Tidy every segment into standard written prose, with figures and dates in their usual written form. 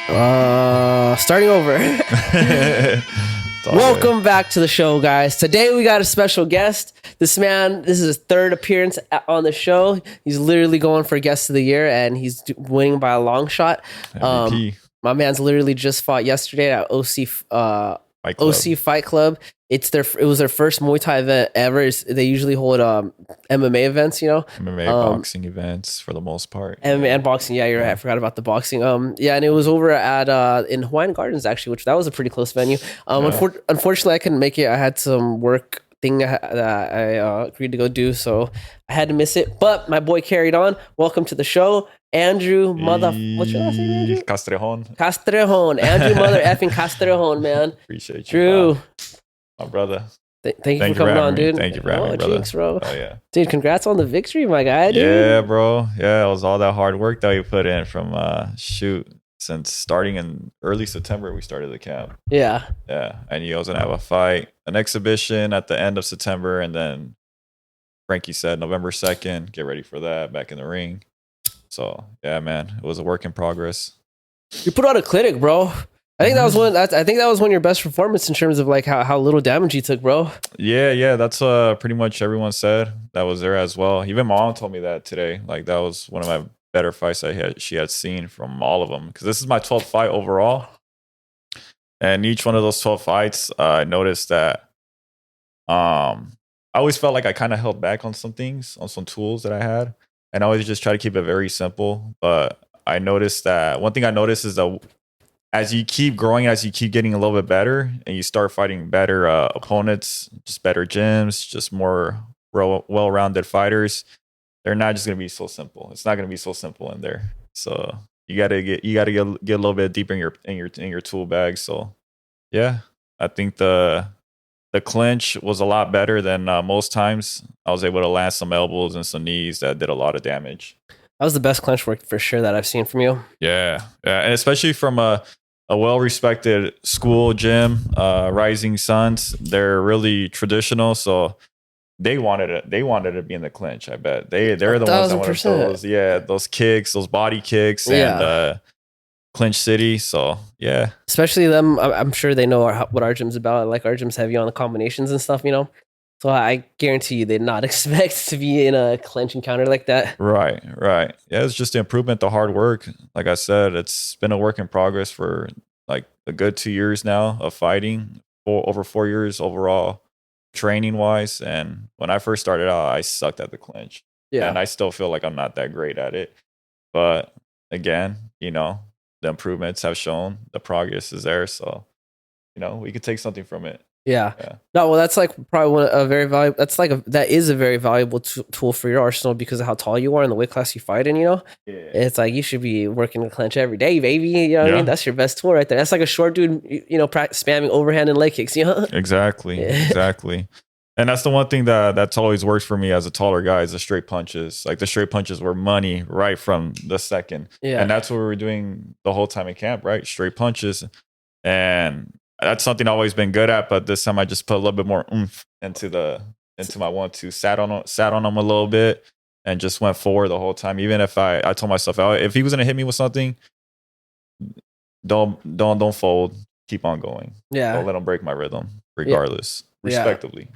Starting over. Welcome back to the show, guys. Today we got a special guest. This is his third appearance on the show. He's literally going for guest of the year, and he's winning by a long shot. My man's literally just fought yesterday at OC Fight Club. It was their first Muay Thai event ever. They usually hold MMA events, MMA boxing events for the most part. MMA and boxing, yeah, you're right. I forgot about the boxing. And it was over at in Hawaiian Gardens actually, which that was a pretty close venue. Unfortunately, I couldn't make it. I had some work thing that I agreed to go do, so I had to miss it. But my boy carried on. Welcome to the show, Andrew. What's your last name, Andrew? Castrejon. Andrew, mother effing Castrejon, man. Appreciate you, Drew. My brother. Thank you for coming on, dude. Thank you for having me, brother. Jinx, bro. Oh, yeah. Dude, congrats on the victory, my guy, dude. Yeah, bro. Yeah, it was all that hard work that we put in from, since starting in early September, we started the camp. Yeah. Yeah. And you was going to have a fight, an exhibition at the end of September. And then Frankie said November 2nd, get ready for that, back in the ring. So, yeah, man, it was a work in progress. You put on a clinic, bro. I think that was one. I think that was one of your best performances in terms of like how little damage you took, bro. Yeah. That's pretty much everyone said that was there as well. Even my mom told me that today. Like that was one of my better fights she had seen from all of them. Because this is my 12th fight overall, and each one of those 12 fights, I noticed that I always felt like I kind of held back on some things, on some tools that I had, and I always just try to keep it very simple. But I noticed that one thing I noticed is that as you keep growing, as you keep getting a little bit better and you start fighting better opponents, just better gyms, just more well-rounded fighters, they're not just going to be so simple. It's not going to be so simple in there. So you got to get a little bit deeper in your tool bag. So yeah, I think the clinch was a lot better than most times. I was able to land some elbows and some knees that did a lot of damage. That was the best clinch work for sure that I've seen from you. Yeah. And especially from a well-respected school gym, Rising Suns. They're really traditional, so they wanted it. They wanted to be in the clinch. I bet they're the ones that wanted those kicks, those body kicks, and clinch city. So yeah, especially them. I'm sure they know what our gym's about. Like our gym's heavy on the combinations and stuff, So I guarantee you they'd not expect to be in a clinch encounter like that. Right. Yeah, it's just the improvement, the hard work. Like I said, it's been a work in progress for like a good 2 years now of fighting, over 4 years overall, training-wise. And when I first started out, I sucked at the clinch. Yeah. And I still feel like I'm not that great at it. But again, the improvements have shown, the progress is there. So, we could take something from it. Yeah. No, well, that's like probably that is a very valuable tool for your arsenal because of how tall you are and the weight class you fight in, It's like you should be working the clinch every day, baby. You know what I mean? That's your best tool right there. That's like a short dude, spamming overhand and leg kicks, Exactly. Exactly. And that's the one thing that's always works for me as a taller guy is the straight punches. Like the straight punches were money right from the second. Yeah. And that's what we were doing the whole time in camp, right? Straight punches. And that's something I've always been good at, but this time I just put a little bit more oomph into my 1-2, sat on him a little bit, and just went forward the whole time. Even if I told myself, if he was gonna hit me with something, don't fold, keep on going. Yeah, don't let him break my rhythm, regardless, respectively.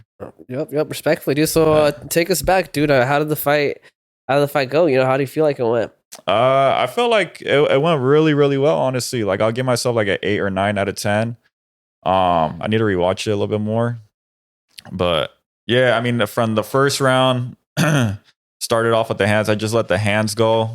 Yep, respectfully, dude. So take us back, dude. How did the fight go? How do you feel like it went? I felt like it went really, really well. Honestly, like I'll give myself like an 8 or 9 out of 10. I need to rewatch it a little bit more, but yeah, I mean, from the first round, started off with the hands. I just let the hands go.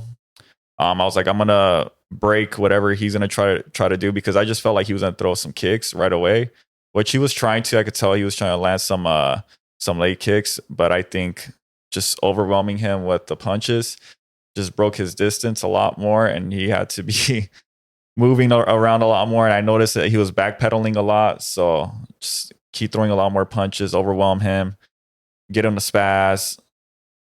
I was like, I'm gonna break whatever he's gonna try to do because I just felt like he was gonna throw some kicks right away, which he was trying to. I could tell he was trying to land some late kicks, but I think just overwhelming him with the punches just broke his distance a lot more, and he had to be moving around a lot more, and I noticed that he was backpedaling a lot. So just keep throwing a lot more punches, overwhelm him, get him to spaz,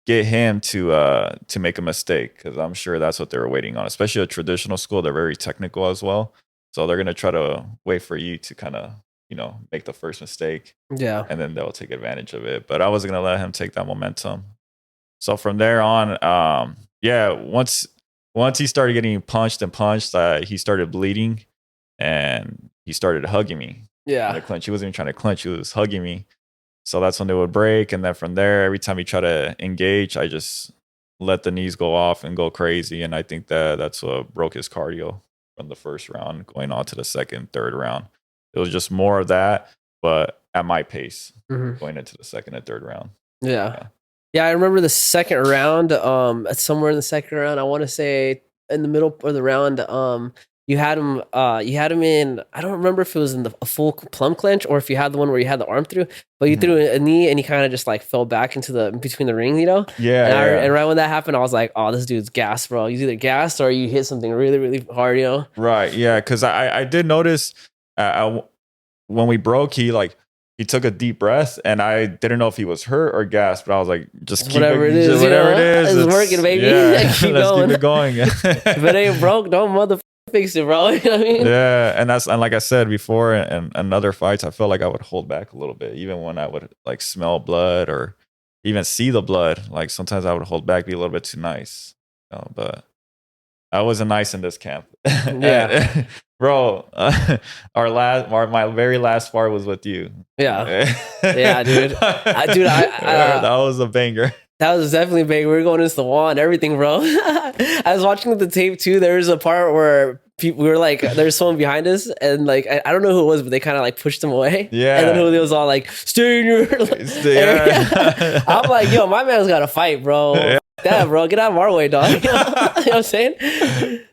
get him to make a mistake, because I'm sure that's what they were waiting on. Especially a traditional school, they're very technical as well, so they're gonna try to wait for you to kind of make the first mistake, and then they'll take advantage of it. But I wasn't gonna let him take that momentum. So from there on, once once he started getting punched, he started bleeding, and he started hugging me. Yeah. In the clinch. He wasn't even trying to clinch. He was hugging me. So that's when they would break. And then from there, every time he tried to engage, I just let the knees go off and go crazy. And I think that's what broke his cardio from the first round going on to the second, third round. It was just more of that, but at my pace going into the second and third round. Yeah, I remember the second round. Somewhere in the second round, I want to say in the middle of the round, you had him. You had him in. I don't remember if it was in a full plum clinch or if you had the one where you had the arm through. But you threw a knee and he kind of just like fell back into the between the rings, you know. And right when that happened, I was like, "Oh, this dude's gassed, bro. He's either gassed or you hit something really, really hard, you know." Right. Yeah. Because I did notice when we broke, he took a deep breath, and I didn't know if he was hurt or gassed, but I was like, just keep whatever it is. It's working, baby. Yeah, keep let's going. keep it going. If it ain't broke, don't motherfucker fix it, bro. You know what I mean? Yeah, and like I said before, in other fights, I felt like I would hold back a little bit, even when I would like smell blood or even see the blood. Like sometimes I would hold back, be a little bit too nice. But I wasn't nice in this camp. Yeah. Bro, my very last fight was with you. Yeah, yeah, dude. That was a banger. That was definitely big. We were going into the wall and everything, bro. I was watching the tape too. There was a part where we were like, there's someone behind us, and like I don't know who it was, but they kind of like pushed him away. Yeah. And then Julio was all like, "Stay in your." Yeah. I'm like, yo, my man's got to fight, bro. Yeah. Damn, bro, get out of our way, dog. You know what I'm saying?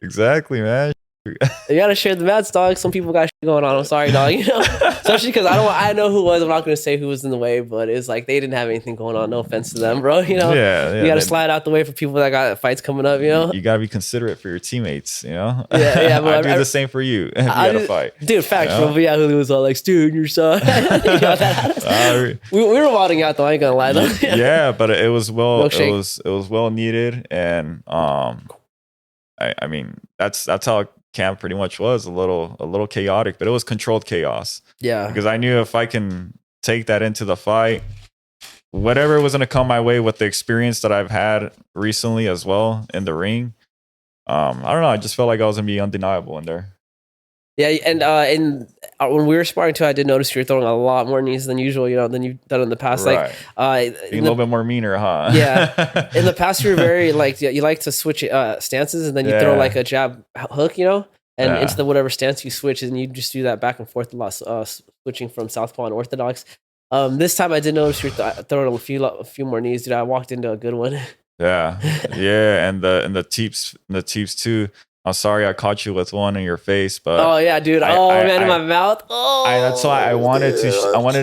Exactly, man. You gotta share the mats, dog. Some people got shit going on. I'm sorry, dog. You know, especially because I know who was. I'm not gonna say who was in the way, but it's like they didn't have anything going on. No offense to them, bro. You know, yeah. You gotta slide out the way for people that got fights coming up. You know, you gotta be considerate for your teammates. You know, yeah. But I do the same for you. If you gotta fight, dude. Facts, bro. But yeah, Julio was all like, "Dude, your son." You know, we were wadding out though. I ain't gonna lie though. Yeah, but it was Milkshake. it was well needed, and I mean that's how camp pretty much was a little chaotic, but it was controlled chaos. Yeah, because I knew if I can take that into the fight, whatever was going to come my way with the experience that I've had recently as well in the ring, I don't know, I just felt like I was going to be undeniable in there. Yeah, and when we were sparring too, I did notice you were throwing a lot more knees than usual, you know, than you've done in the past. Right. Like, being a little bit more meaner, huh? Yeah. In the past, you were very like you like to switch stances, and then you throw like a jab hook, you know, and into the whatever stance you switch, and you just do that back and forth a lot, switching from southpaw and orthodox. This time, I did notice you were throwing a few more knees, dude. I walked into a good one. Yeah, and the teeps too. I'm sorry I caught you with one in your face, but oh yeah, dude. In my mouth. Oh, that's why I wanted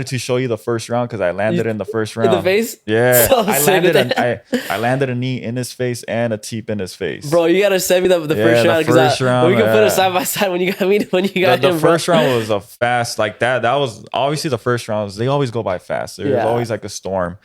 to show you the first round because I landed in the first round. In the face? Yeah, so I landed a knee in his face and a teep in his face. Bro, you gotta send me the first round because we can put it side by side when you got me the first round was a fast like that. That was obviously the first rounds. They always go by fast. There's always like a storm.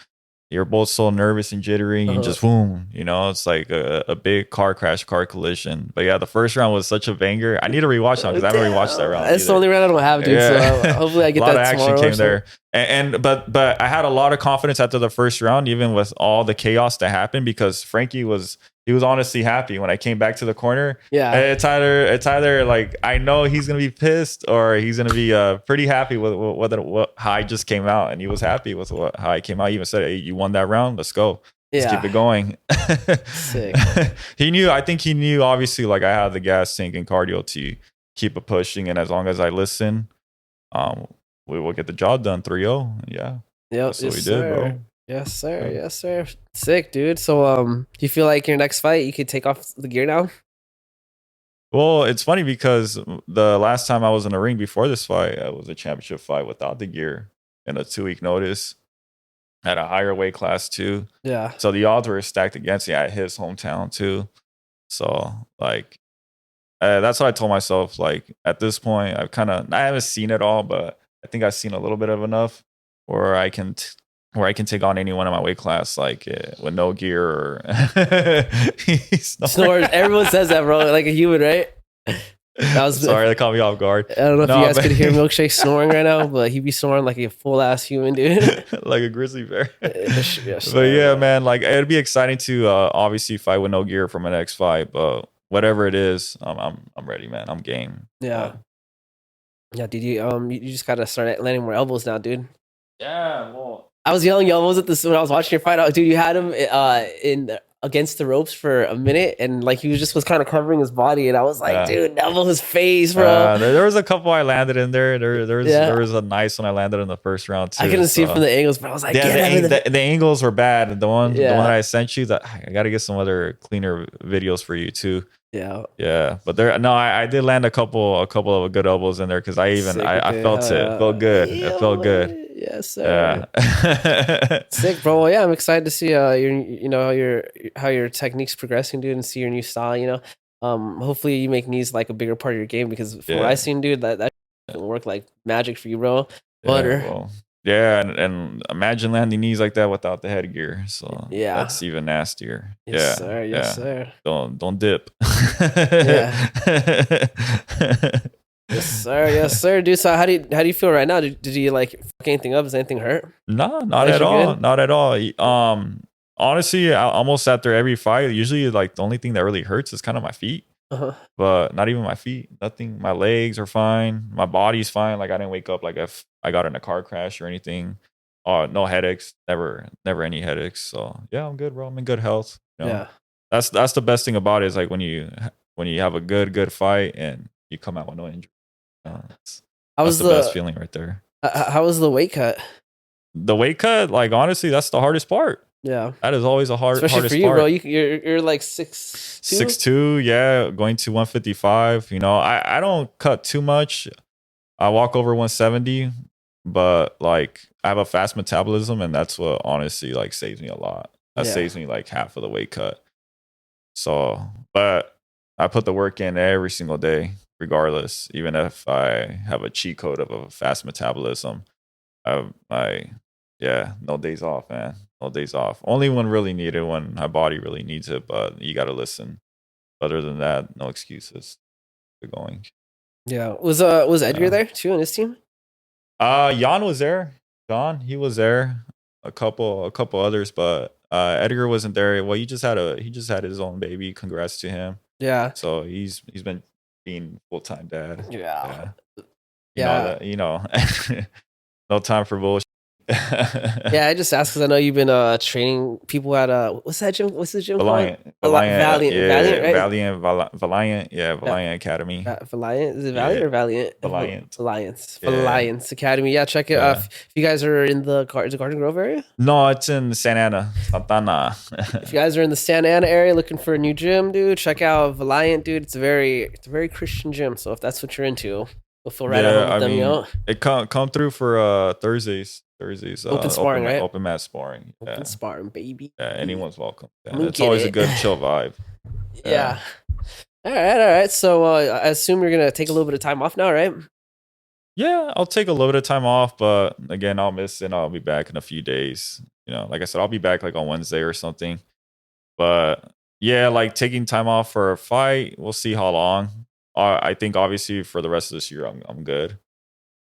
You're both so nervous and jittery and just boom, you know, it's like a big car collision. But yeah, the first round was such a banger. I need to rewatch that because I haven't rewatched that round. That's the only round I don't have, dude. Yeah. So hopefully I get that tomorrow. A lot of action came there. But I had a lot of confidence after the first round, even with all the chaos that happened, because Frankie was honestly happy when I came back to the corner. Yeah, it's either like I know he's gonna be pissed or he's gonna be pretty happy with how I just came out, and he was happy with how I came out. He even said, "Hey, you won that round. Let's go. Let's keep it going." Sick. I think he knew. Obviously, like I had the gas tank and cardio to keep it pushing, and as long as I listen, we will get the job done. 3-0. Yeah. Yep. That's what we did, bro. Yes, sir. Yeah. Yes, sir. Sick, dude. So, do you feel like your next fight you could take off the gear now? Well, it's funny because the last time I was in the ring before this fight, it was a championship fight without the gear in a 2-week notice at a higher weight class too. Yeah. So the odds were stacked against me at his hometown too. So like, that's what I told myself. Like at this point, I haven't seen it all, but I think I've seen a little bit of enough where I can take on anyone in my weight class, like with no gear or snores. Everyone says that, bro. Like a human, right? Sorry, that caught me off guard. I don't know if you guys could hear Milkshake snoring right now, but he'd be snoring like a full ass human, dude. Like a grizzly bear. But yeah, man, like it'd be exciting to obviously fight with no gear for my next fight, but whatever it is, I'm ready, man. I'm game. Yeah. Yeah, dude, you just gotta start landing more elbows now, dude. Yeah, well, I was yelling elbows at this when I was watching your fight. Dude, you had him in against the ropes for a minute, and like he was kind of covering his body, and I was like, dude, elbow his face, bro. There was a couple I landed in there. There was a nice one I landed in the first round too. I couldn't see it from the angles, but I was like, the angles were bad. The one that I sent you, that I got to get some other cleaner videos for you too. Yeah, but I did land a couple of good elbows in there because I felt it. It felt good. It felt good. Yes, sir. Yeah. Sick, bro. Well, yeah, I'm excited to see how your technique's progressing, dude, and see your new style. Hopefully you make knees like a bigger part of your game, because from what I've seen, dude, that can work like magic for you, bro. Butter. Well, and imagine landing knees like that without the headgear. So that's even nastier. Yes, sir. Yes, sir. Don't dip. Yes, sir, dude. So how do you feel right now? Did you like fuck anything up? Does anything hurt? No, not at all. Good? Not at all. Honestly, I almost after every fight, usually like the only thing that really hurts is kind of my feet. But not even my feet. Nothing. My legs are fine. My body's fine. Like I didn't wake up like if I got in a car crash or anything. No headaches. Never any headaches. So yeah, I'm good, bro. I'm in good health. Yeah. That's the best thing about it, is like when you have a good fight and you come out with no injury. That's the best feeling right there. How was the weight cut? The weight cut, like honestly, that's the hardest part. Yeah, that is always hardest part. Especially for you, bro. You're like 6'2"? 6'2", yeah, going to 155. I don't cut too much. I walk over 170, but like I have a fast metabolism, and that's what honestly like saves me a lot. That saves me like half of the weight cut. So, but I put the work in every single day, regardless. Even if I have a cheat code of a fast metabolism, no days off, man. No days off. Only when really needed, when my body really needs it. But you got to listen. Other than that, no excuses. We're going. Yeah. Was Edgar there too in his team? Jan was there. John, he was there. A couple others, but Edgar wasn't there. Well, he just had his own baby. Congrats to him. Yeah. So he's been being full-time dad. Yeah. No time for bullshit. I just asked because I know you've been training people at what's that gym? What's the gym Valiant, called? Valiant, right? Valiant, Valiant Academy. Valiant, is it Valiant or Valiant? Valiant Academy. Yeah, check it. If you guys are in the Garden Grove area? No, it's in Santa Ana. If you guys are in the Santa Ana area looking for a new gym, dude, check out Valiant, dude. It's a very Christian gym. So if that's what you're into, you'll feel right at home with them. It come through for Thursdays. Open sparring, right? Open mat sparring. Open sparring, baby. Yeah, anyone's welcome. Yeah, it's always a good chill vibe. Yeah. All right. So I assume you're gonna take a little bit of time off now, right? Yeah, I'll take a little bit of time off, but again, I'll miss it. I'll be back in a few days. Like I said, I'll be back like on Wednesday or something. But yeah, like taking time off for a fight, we'll see how long. I think obviously for the rest of this year, I'm good.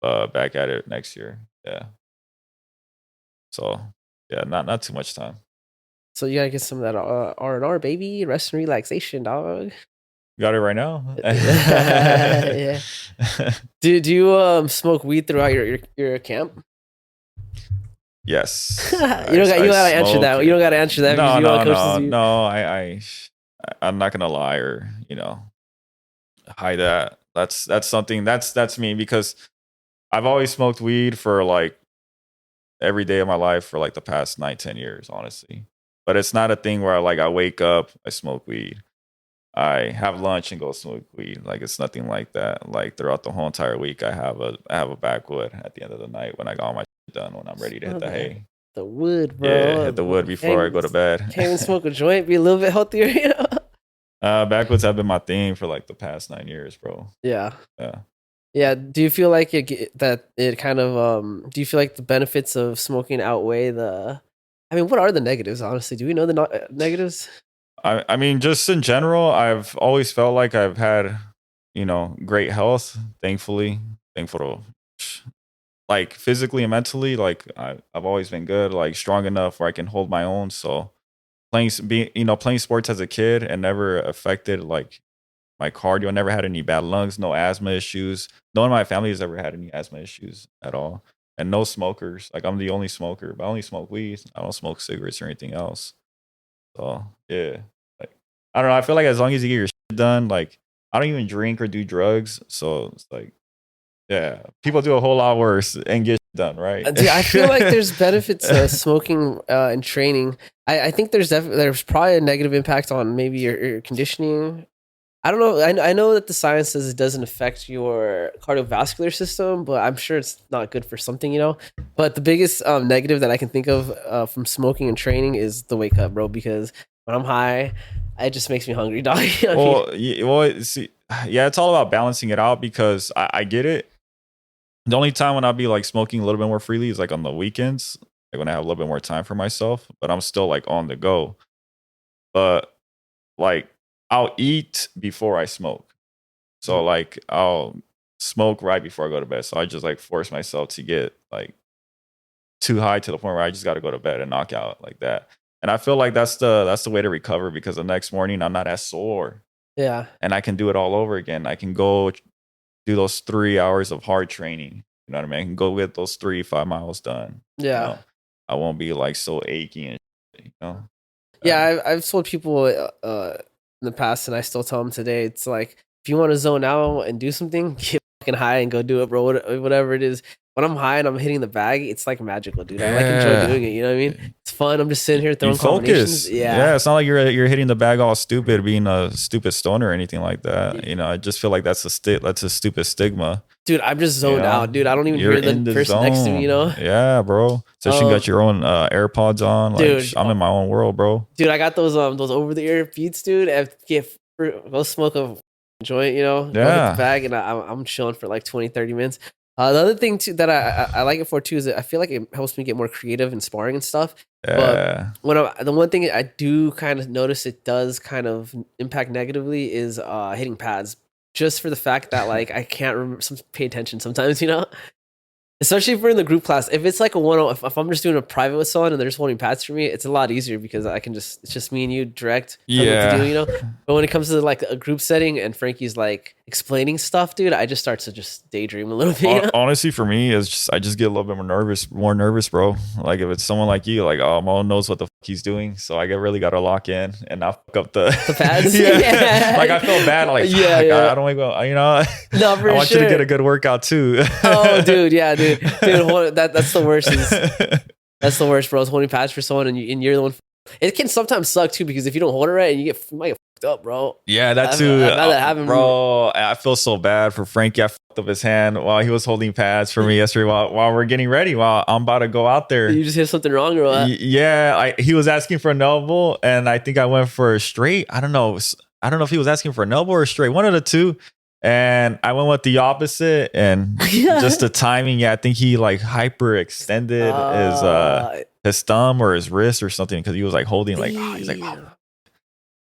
Back at it next year. Yeah. So yeah, not too much time. So you gotta get some of that R&R, baby, rest and relaxation, dog. Got it right now. Yeah. Do you smoke weed throughout your camp? Yes. You don't gotta answer that. You don't gotta answer that. No. I'm not gonna lie or hide that. That's something that's me, because I've always smoked weed for like every day of my life for like the past 9-10 years, honestly. But it's not a thing where I wake up, I smoke weed. I have lunch and go smoke weed. Like it's nothing like that. Like throughout the whole entire week, I have a backwood at the end of the night when I got all my shit done, when I'm ready to hit the hay. The wood, bro. Yeah, hit the wood before I go to bed. Can't even smoke a joint, be a little bit healthier, Backwoods have been my thing for like the past 9 years, bro. Yeah. Do you feel like it kind of do you feel like the benefits of smoking outweigh what are the negatives, honestly? Do we know the negatives? I mean, just in general, I've always felt like I've had, great health, thankfully. Thankful to, like, physically and mentally, like, I've always been good, like, strong enough where I can hold my own. So playing sports as a kid and never affected, like, my cardio. I never had any bad lungs, no asthma issues. No one in my family has ever had any asthma issues at all. And no smokers. Like I'm the only smoker, but I only smoke weed. I don't smoke cigarettes or anything else. So yeah. Like I don't know. I feel like as long as you get your shit done, like I don't even drink or do drugs. So it's like, yeah, people do a whole lot worse and get shit done, right? Dude, I feel like there's benefits to smoking and training. I think there's probably a negative impact on maybe your conditioning. I don't know. I know that the science says it doesn't affect your cardiovascular system, but I'm sure it's not good for something, you know. But the biggest negative that I can think of from smoking and training is the wake up, bro. Because when I'm high, it just makes me hungry, dog. See, yeah, it's all about balancing it out because I get it. The only time when I'll be like smoking a little bit more freely is like on the weekends, like when I have a little bit more time for myself, but I'm still like on the go. But like I'll eat before I smoke. So like I'll smoke right before I go to bed. So I just like force myself to get like too high to the point where I just got to go to bed and knock out like that. And I feel like that's the way to recover because the next morning I'm not as sore. Yeah. And I can do it all over again. I can go do those 3 hours of hard training. You know what I mean? I can go get those 3-5 miles done. Yeah. You know? I won't be like so achy and shit, you know? Yeah, I've told people in the past, and I still tell them today. It's like if you want to zone out and do something, get fucking high and go do it, bro. Whatever it is. When I'm high and I'm hitting the bag, it's like magical, dude. I like enjoy doing it. You know what I mean? It's fun. I'm just sitting here throwing combinations. Yeah, it's not like you're hitting the bag all stupid, being a stupid stoner or anything like that. You know, I just feel like that's a stupid stigma. Dude, I'm just zoned out, dude. I don't even hear the person next to me, you know? Yeah, bro. Especially you got your own AirPods on. Like, dude, I'm in my own world, bro. Dude, I got those over the ear beats, dude. Go smoke a joint, you know? Yeah. Go hit the bag, and I'm chilling for like 20, 30 minutes. The other thing too that I like it for too is that I feel like it helps me get more creative in sparring and stuff. Yeah. But the one thing I do kind of notice it does kind of impact negatively is hitting pads. Just for the fact that like I can't remember pay attention sometimes, you know. Especially if we're in the group class. If it's like a if I'm just doing a private with someone and they're just holding pads for me, it's a lot easier because I can it's just me and you direct. Yeah. What to do, you know. But when it comes to like a group setting and Frankie's like explaining stuff, dude, I just start to just daydream a little bit. You know? Honestly, for me, I just get a little bit more nervous, bro. Like if it's someone like you, like Mo knows what the fuck he's doing, so I really got to lock in and not fuck up the pads. Yeah. Like I feel bad. Like I don't want to go. You know, no, for I want you to get a good workout too. Oh, dude, yeah, dude, that's the worst. That's the worst, bro. It's holding pads for someone and you're the one. It can sometimes suck too because if you don't hold it right, you might get fucked up, bro. Yeah, that too. Bro, I feel so bad for Frankie. I fucked up his hand while he was holding pads for me yesterday while we're getting ready. While I'm about to go out there. You just hit something wrong or what? Yeah, he was asking for an elbow, and I think I went for a straight. I don't know if he was asking for an elbow or a straight. One of the two. And I went with the opposite, and just the timing. Yeah, I think he like hyperextended his thumb or his wrist or something because he was like holding like he's like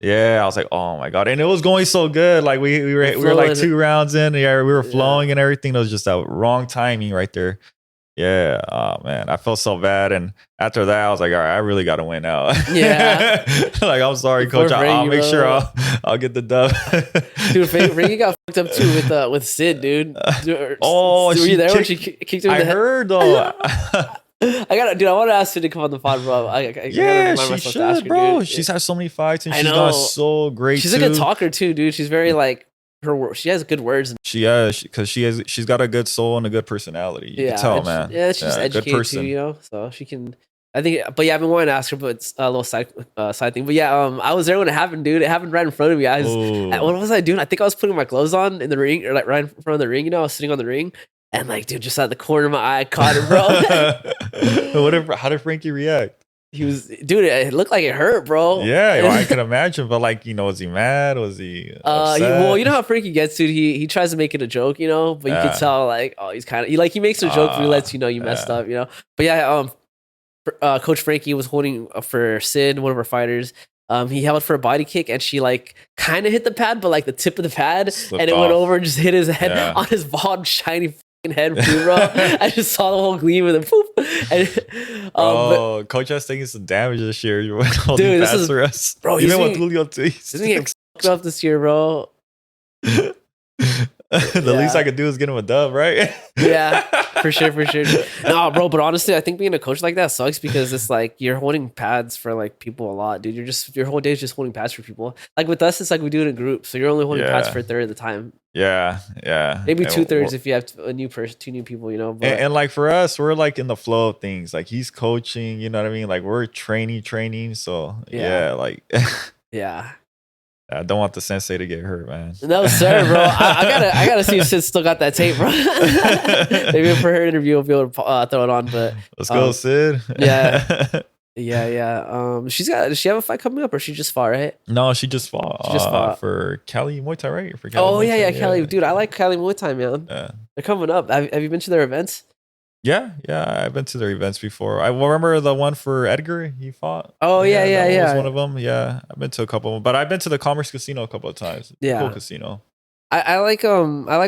yeah. I was like, oh my god, and it was going so good. Like we were like 2 rounds in. Yeah, we were flowing and everything. It was just that wrong timing right there. Yeah, oh man, I felt so bad. And after that, I was like, all right, I really got to win out. Yeah, like I'm sorry, coach. I'll make sure I'll get the dub. Dude, Frankie got fucked up too with Sid, dude. Oh, were you there when she kicked him in the head? I heard though. I want to ask Sid to come on the pod, bro. Yeah, she should, bro. She's had so many fights and she's done so great. She's a good talker too, dude. She's very like. She has good words. Because she's got a good soul and a good personality. You can tell, man. Yeah, she's educated too, you know. So she can. I think, but yeah, I've been wanting to ask her, but it's a little side thing. But yeah, I was there when it happened, dude. It happened right in front of me. What was I doing? I think I was putting my gloves on in the ring, or like right in front of the ring. You know, I was sitting on the ring, and like, dude, just out the corner of my eye, I caught it, bro. How did Frankie react? He was, dude. It looked like it hurt, bro. Yeah, I can imagine. But like, you know, was he mad? Was he upset? Well, you know how Frankie gets, dude. He tries to make it a joke, you know. But you can tell, like, oh, he's kind of he makes a joke, but he lets you know you messed up, you know. But yeah, Coach Frankie was holding for Sid, one of our fighters. He held for a body kick, and she like kind of hit the pad, but like the tip of the pad, and it went over and just hit his head on his bald, shiny head, bro. I just saw the whole gleam of the poop. And, Coach has taken some damage this year. You're holding pads for us, bro. Even with Julio too. He's getting fucked up this year, bro. The least I could do is get him a dub, right? Yeah, for sure. No, bro, but honestly, I think being a coach like that sucks because it's like you're holding pads for like people a lot, dude. Your whole day is just holding pads for people. Like with us, it's like we do it in groups, so you're only holding pads for a third of the time. Yeah. Maybe 2/3 if you have a new person, 2 new people, you know. But and like for us, we're like in the flow of things. Like he's coaching, you know what I mean? Like we're training. So yeah like yeah. I don't want the sensei to get hurt, man. No, sir, bro. I gotta see if Sid still got that tape, bro. Maybe for her interview, we'll be able to throw it on. But let's go, Sid. Yeah. Does she have a fight coming up, or she just fought, right? No, she just fought. For Cali Muay Thai, right? For Cali Muay Thai. Cali, dude. I like Cali Muay Thai, man. Yeah. They're coming up. Have you been to their events? Yeah, I've been to their events before. I remember the one for Edgar. He fought. Oh yeah. Was one of them. Yeah, I've been to a couple of them, but I've been to the Commerce Casino a couple of times. Yeah, cool casino. I like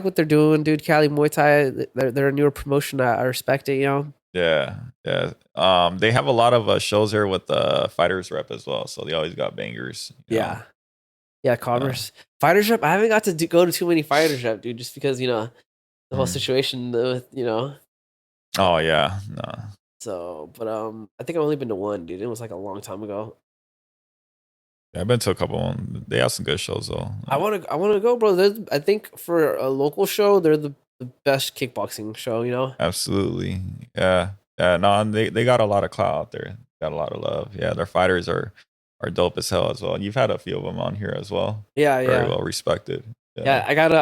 what they're doing, dude. Cali Muay Thai. They're a newer promotion. I respect it. You know. Yeah. They have a lot of shows here with the Fighters Rep as well, so they always got bangers. Yeah. Commerce Fighters Rep. I haven't got to go to too many Fighters Rep, dude, just because the whole situation with Oh yeah, no. So, but I think I've only been to one, dude. It was like a long time ago. Yeah, I've been to a couple of them. They have some good shows though. I want to go, bro. I think for a local show, they're the best kickboxing show. You know. Absolutely. Yeah. No, and they got a lot of clout out there. Got a lot of love. Yeah, their fighters are dope as hell as well. And you've had a few of them on here as well. Yeah, Very well respected. Yeah, I got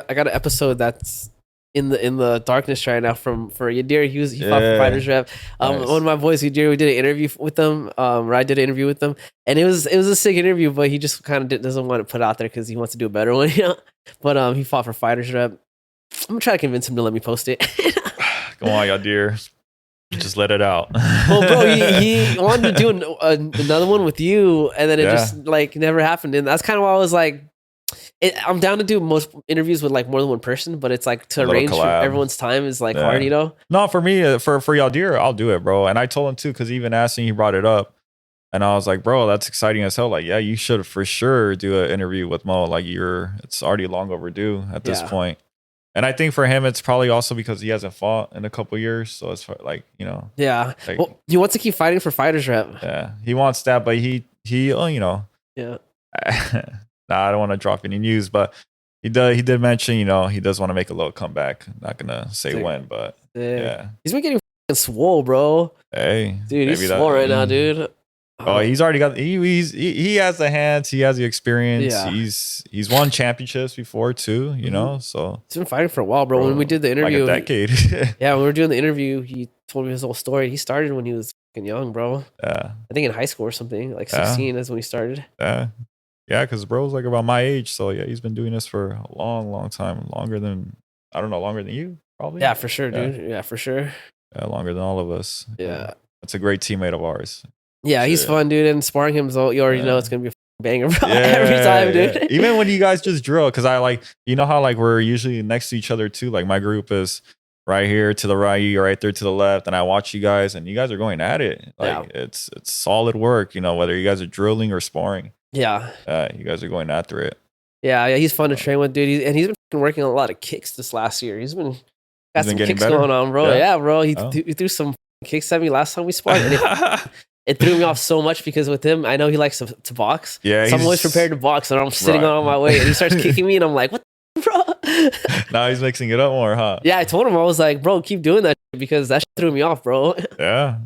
an episode that's in the darkness right now for Yadir. He fought for Fighters Rep. Nice. One of my boys, Yadir, we did an interview with them. I did an interview with them, and it was a sick interview, but he just kind of doesn't want to put it out there because he wants to do a better one, you know. But he fought for Fighters Rep. I'm gonna try to convince him to let me post it. Come on, Yadir. Just let it out. Well, bro, he wanted to do another one with you, and then it just like never happened. And that's kind of why I was like, I'm down to do most interviews with like more than one person, but it's like to arrange for everyone's time is like hard, you know? No, for me, for Yadir, I'll do it, bro. And I told him too, because he even asked me, he brought it up. And I was like, bro, that's exciting as hell. Like, yeah, you should for sure do an interview with Mo. Like it's already long overdue at this point. And I think for him, it's probably also because he hasn't fought in a couple years. So it's like, Yeah. Like, well, he wants to keep fighting for Fighters Rep. Yeah. He wants that, but he Yeah. Nah, I don't want to drop any news, but he did mention, he does want to make a little comeback. Not gonna say when, but yeah. He's been getting swole, bro. Hey, dude, he's swole right now, dude. Oh, he's already got. He has the hands. He has the experience. Yeah. He's won championships before too. So he's been fighting for a while, bro. When we did the interview, like a decade. When we were doing the interview, he told me his whole story. He started when he was fucking young, bro. Yeah, I think in high school or something, like 16 is when he started. Yeah, because bro's like about my age, so yeah, he's been doing this for a long, long time, longer than you, probably. Yeah, for sure, dude. Yeah, for sure. Yeah, longer than all of us. Yeah, that's a great teammate of ours. Yeah, he's fun, dude. And sparring him, so you already know it's gonna be a banger, bro. Every time, dude. Even when you guys just drill, because I like, how like we're usually next to each other too. Like my group is right here to the right, you're right there to the left, and I watch you guys, and you guys are going at it. Like it's solid work, whether you guys are drilling or sparring. Yeah. You guys are going after it. Yeah, he's fun to train with, dude. He's been working on a lot of kicks this last year. He's been got some kicks better? Going on, bro. Yeah, bro. He threw some kicks at me last time we sparred. And it threw me off so much because with him, I know he likes to box. Yeah, so I'm always prepared to box, and I'm sitting on my way, and he starts kicking me, and I'm like, what the bro? Now he's mixing it up more, huh? Yeah, I told him, I was like, bro, keep doing that because that threw me off, bro. Yeah.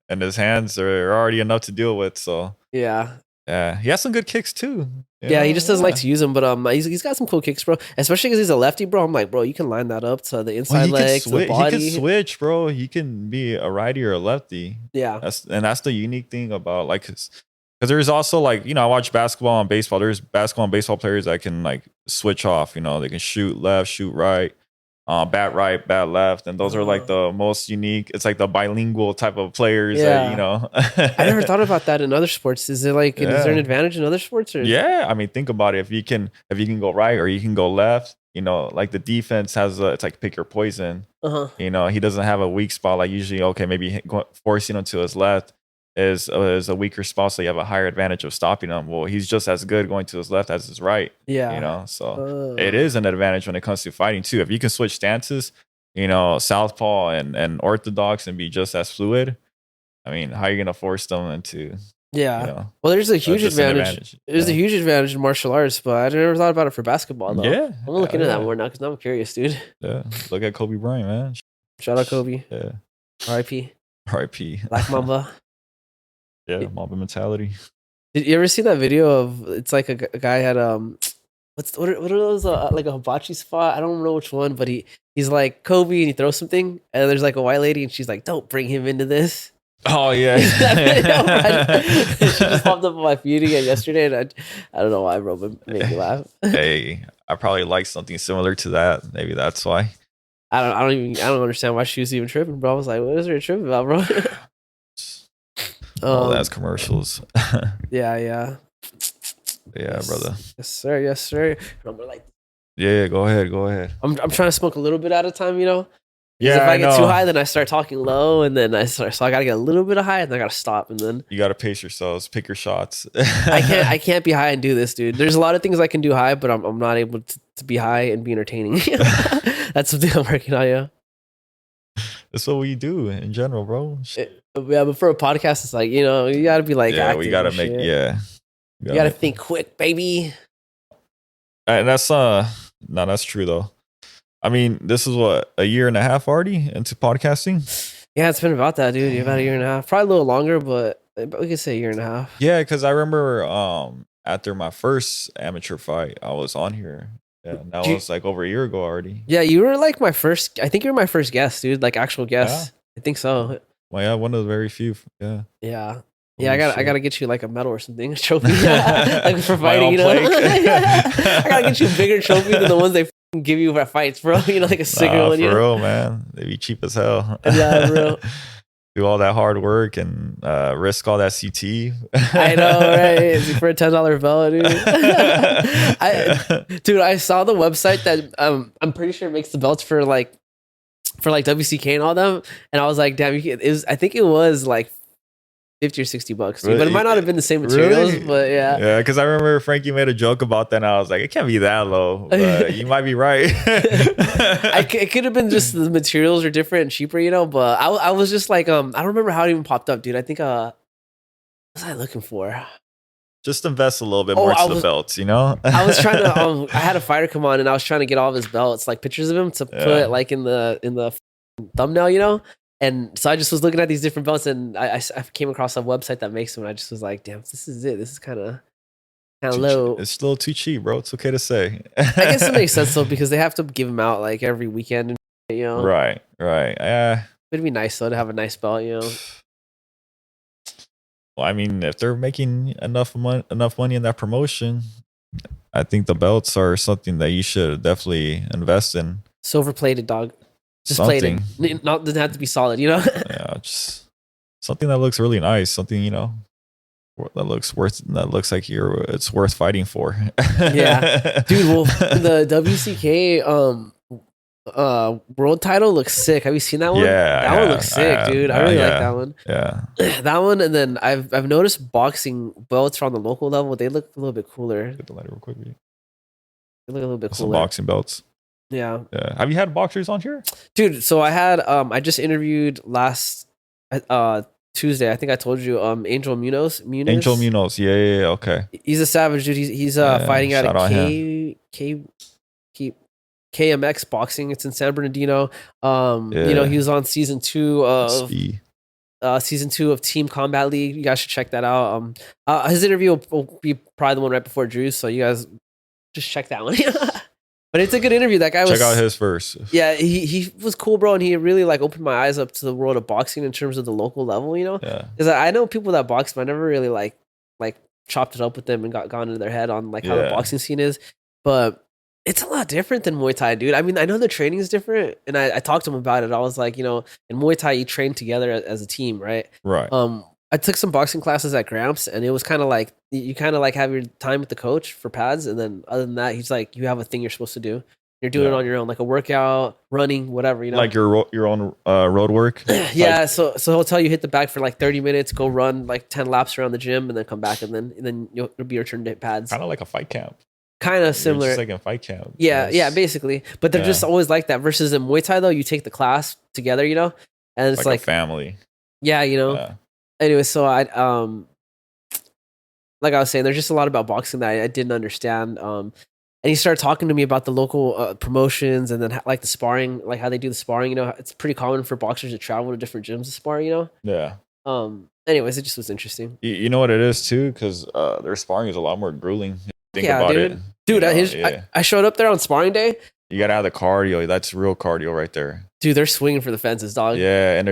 And his hands are already enough to deal with, so. Yeah. Yeah, he has some good kicks too. Yeah, he just doesn't like to use them, but he's got some cool kicks, bro. Especially because he's a lefty, bro. I'm like, bro, you can line that up to the inside leg, to the body. He can switch, bro. He can be a righty or a lefty. Yeah, that's the unique thing about because there's also like I watch basketball and baseball. There's basketball and baseball players that can like switch off. They can shoot left, shoot right. Bat right, bat left, and those are like the most unique. It's like the bilingual type of players. Yeah. That, I never thought about that in other sports. Is it like is there an advantage in other sports? Or? Yeah, I mean, think about it. If you can go right or you can go left, like the defense has it's like pick your poison. He doesn't have a weak spot. Like usually, okay, maybe forcing him to his left. is a weaker spot, so you have a higher advantage of stopping him. Well, he's just as good going to his left as his right. Yeah. You know, so it is an advantage when it comes to fighting too. If you can switch stances, you know, southpaw and orthodox and be just as fluid, I mean, how are you going to force them into... Yeah. You know, well, there's a huge advantage. There's a huge advantage in martial arts, but I never thought about it for basketball, though. Yeah. I'm gonna look into that more now because now I'm curious, dude. Yeah. Look at Kobe Bryant, man. Shout out Kobe. Yeah. R.I.P. R.I.P. Black Mamba. Yeah, Mamba mentality. Did you ever see that video of, it's like a guy had what are those like a hibachi spot? I don't know which one, but he's like Kobe and he throws something and there's like a white lady and she's like, "Don't bring him into this." Oh yeah. She just popped up on my feed again yesterday, and I don't know why, bro, but it made me laugh. Hey, I probably like something similar to that. Maybe that's why. I don't understand why she was even tripping, bro. I was like, what is there tripping about, bro? That's commercials. Yeah. Yeah, Yes. brother. Yes, sir. Remember, like, Yeah, go ahead. I'm trying to smoke a little bit at a time, you know. Yeah, if I get know. too high, then I start talking low, and then so I gotta get a little bit of high, and then I gotta stop, and then you gotta pace yourselves, pick your shots. I can't be high and do this, dude. There's a lot of things I can do high, but I'm not able to be high and be entertaining. That's something I'm working on, yeah. That's what we do in general, bro. Yeah, but for a podcast, it's like, you know, you gotta be like, yeah, we gotta make, shit. yeah. You gotta think quick, baby. And that's that's true though. I mean, this is what, a year and a half already into podcasting? Yeah, it's been about that, dude. About a year and a half. Probably a little longer, but we could say a year and a half. Yeah, because I remember after my first amateur fight, I was on here. Yeah, that was like over a year ago already. Yeah, you were like I think you were my first guest, dude. Like actual guest. Yeah. I think so. Well, yeah, one of the very few. Yeah. Yeah. Yeah, I gotta get you like a medal or something, a trophy, like for fighting. You know, I gotta get you a bigger trophy than the ones they give you for fights, bro. You know, like a cigarette one. For real, man. They be cheap as hell. Yeah, for real. Do all that hard work and risk all that CT. I know, right? For a $10 belt, dude. I saw the website that I'm pretty sure makes the belts for like WCK and all them, and I was like, damn, I think it was like $50 or $60, dude. Really? But it might not have been the same materials. Really? But yeah, because I remember Frankie made a joke about that, and I was like, it can't be that low. But you might be right. It could have been just the materials are different and cheaper, you know. But I was just like, I don't remember how it even popped up, dude. I think what was I looking for? Just invest a little bit more to the belts, you know. I was trying to. I had a fighter come on, and I was trying to get all of his belts, like pictures of him, to put like in the thumbnail, you know. And so I just was looking at these different belts, and I came across a website that makes them, and I just was like, damn, this is it. This is kind of low. It's still too cheap, bro. It's okay to say. I guess it makes sense, though, because they have to give them out, like, every weekend, and you know? Right. It'd be nice, though, to have a nice belt, you know? Well, I mean, if they're making enough money in that promotion, I think the belts are something that you should definitely invest in. Silver plated, dog. Just plated. Doesn't have to be solid, you know? Yeah, just something that looks really nice. Something, you know, that looks like it's worth fighting for. Yeah, dude. Well, the WCK world title looks sick. Have you seen that one? Yeah, that one looks sick, dude. I really like that one. Yeah, that one. And then I've noticed boxing belts on the local level. They look a little bit cooler. Get the lighter real quick. They look a little bit cooler. Some boxing belts. Yeah. Have you had boxers on here, dude? So I had I just interviewed last Tuesday. I think I told you Angel Munoz. Angel Munoz. Yeah. Okay. He's a savage, dude. He's fighting out of KMX boxing. It's in San Bernardino. You know, he was on season 2 of Team Combat League. You guys should check that out. His interview will be probably the one right before Drew's, so you guys just check that one. But it's a good interview. That guy check out his first. Yeah, he was cool, bro, and he really like opened my eyes up to the world of boxing in terms of the local level, you know. Yeah. Because I know people that box, but I never really like chopped it up with them and gone into their head on like how the boxing scene is. But it's a lot different than Muay Thai, dude. I mean, I know the training is different, and I talked to him about it. I was like, you know, in Muay Thai, you train together as a team, right? Right. I took some boxing classes at Gramps, and it was kind of like you kind of like have your time with the coach for pads, and then other than that, he's like, you have a thing you're supposed to do. You're doing it on your own, like a workout, running, whatever, you know. Like your own road work. Yeah, so he'll tell you hit the bag for like 30 minutes, go run like 10 laps around the gym, and then come back, and then it'll be your turn to hit pads. Kind of like a fight camp. Kind of similar. Just like in fight camp. Yeah, basically. But they're just always like that. Versus in Muay Thai, though, you take the class together, you know, and it's like a family. Yeah, you know. Yeah. Anyway, so like I was saying, there's just a lot about boxing that I didn't understand. And he started talking to me about the local promotions, and then like the sparring, like how they do the sparring. You know, it's pretty common for boxers to travel to different gyms to spar. You know. Yeah. Anyways, it just was interesting. You know what it is too, because their sparring is a lot more grueling. Think about dude. it. Dude, I showed up there on sparring day. You got to have the cardio. That's real cardio right there. Dude, they're swinging for the fences, dog. Yeah, and they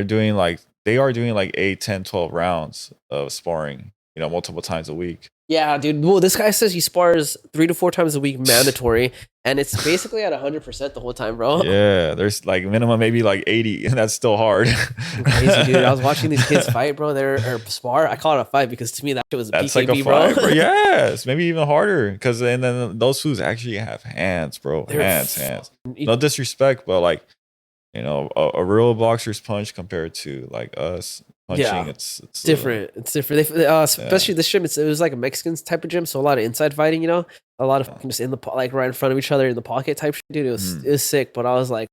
are doing like 8, 10, 12 rounds of sparring, you know, multiple times a week. Yeah, dude. Well, this guy says he spars 3 to 4 times a week mandatory, and it's basically at 100% the whole time, bro. Yeah, there's like minimum maybe like 80, and that's still hard. Crazy, dude. I was watching these kids fight, bro. Or spar. I call it a fight because to me that shit was a that's PKB, like a fight, bro. Yes, maybe even harder because and then those fools actually have hands, bro. Hands. No disrespect, but like, you know, a real boxer's punch compared to like us punching, it's different. It's different. Especially this gym. It was like a Mexican type of gym, so a lot of inside fighting. You know, a lot of just in the like right in front of each other in the pocket type shit. Dude, it was sick. But I was like,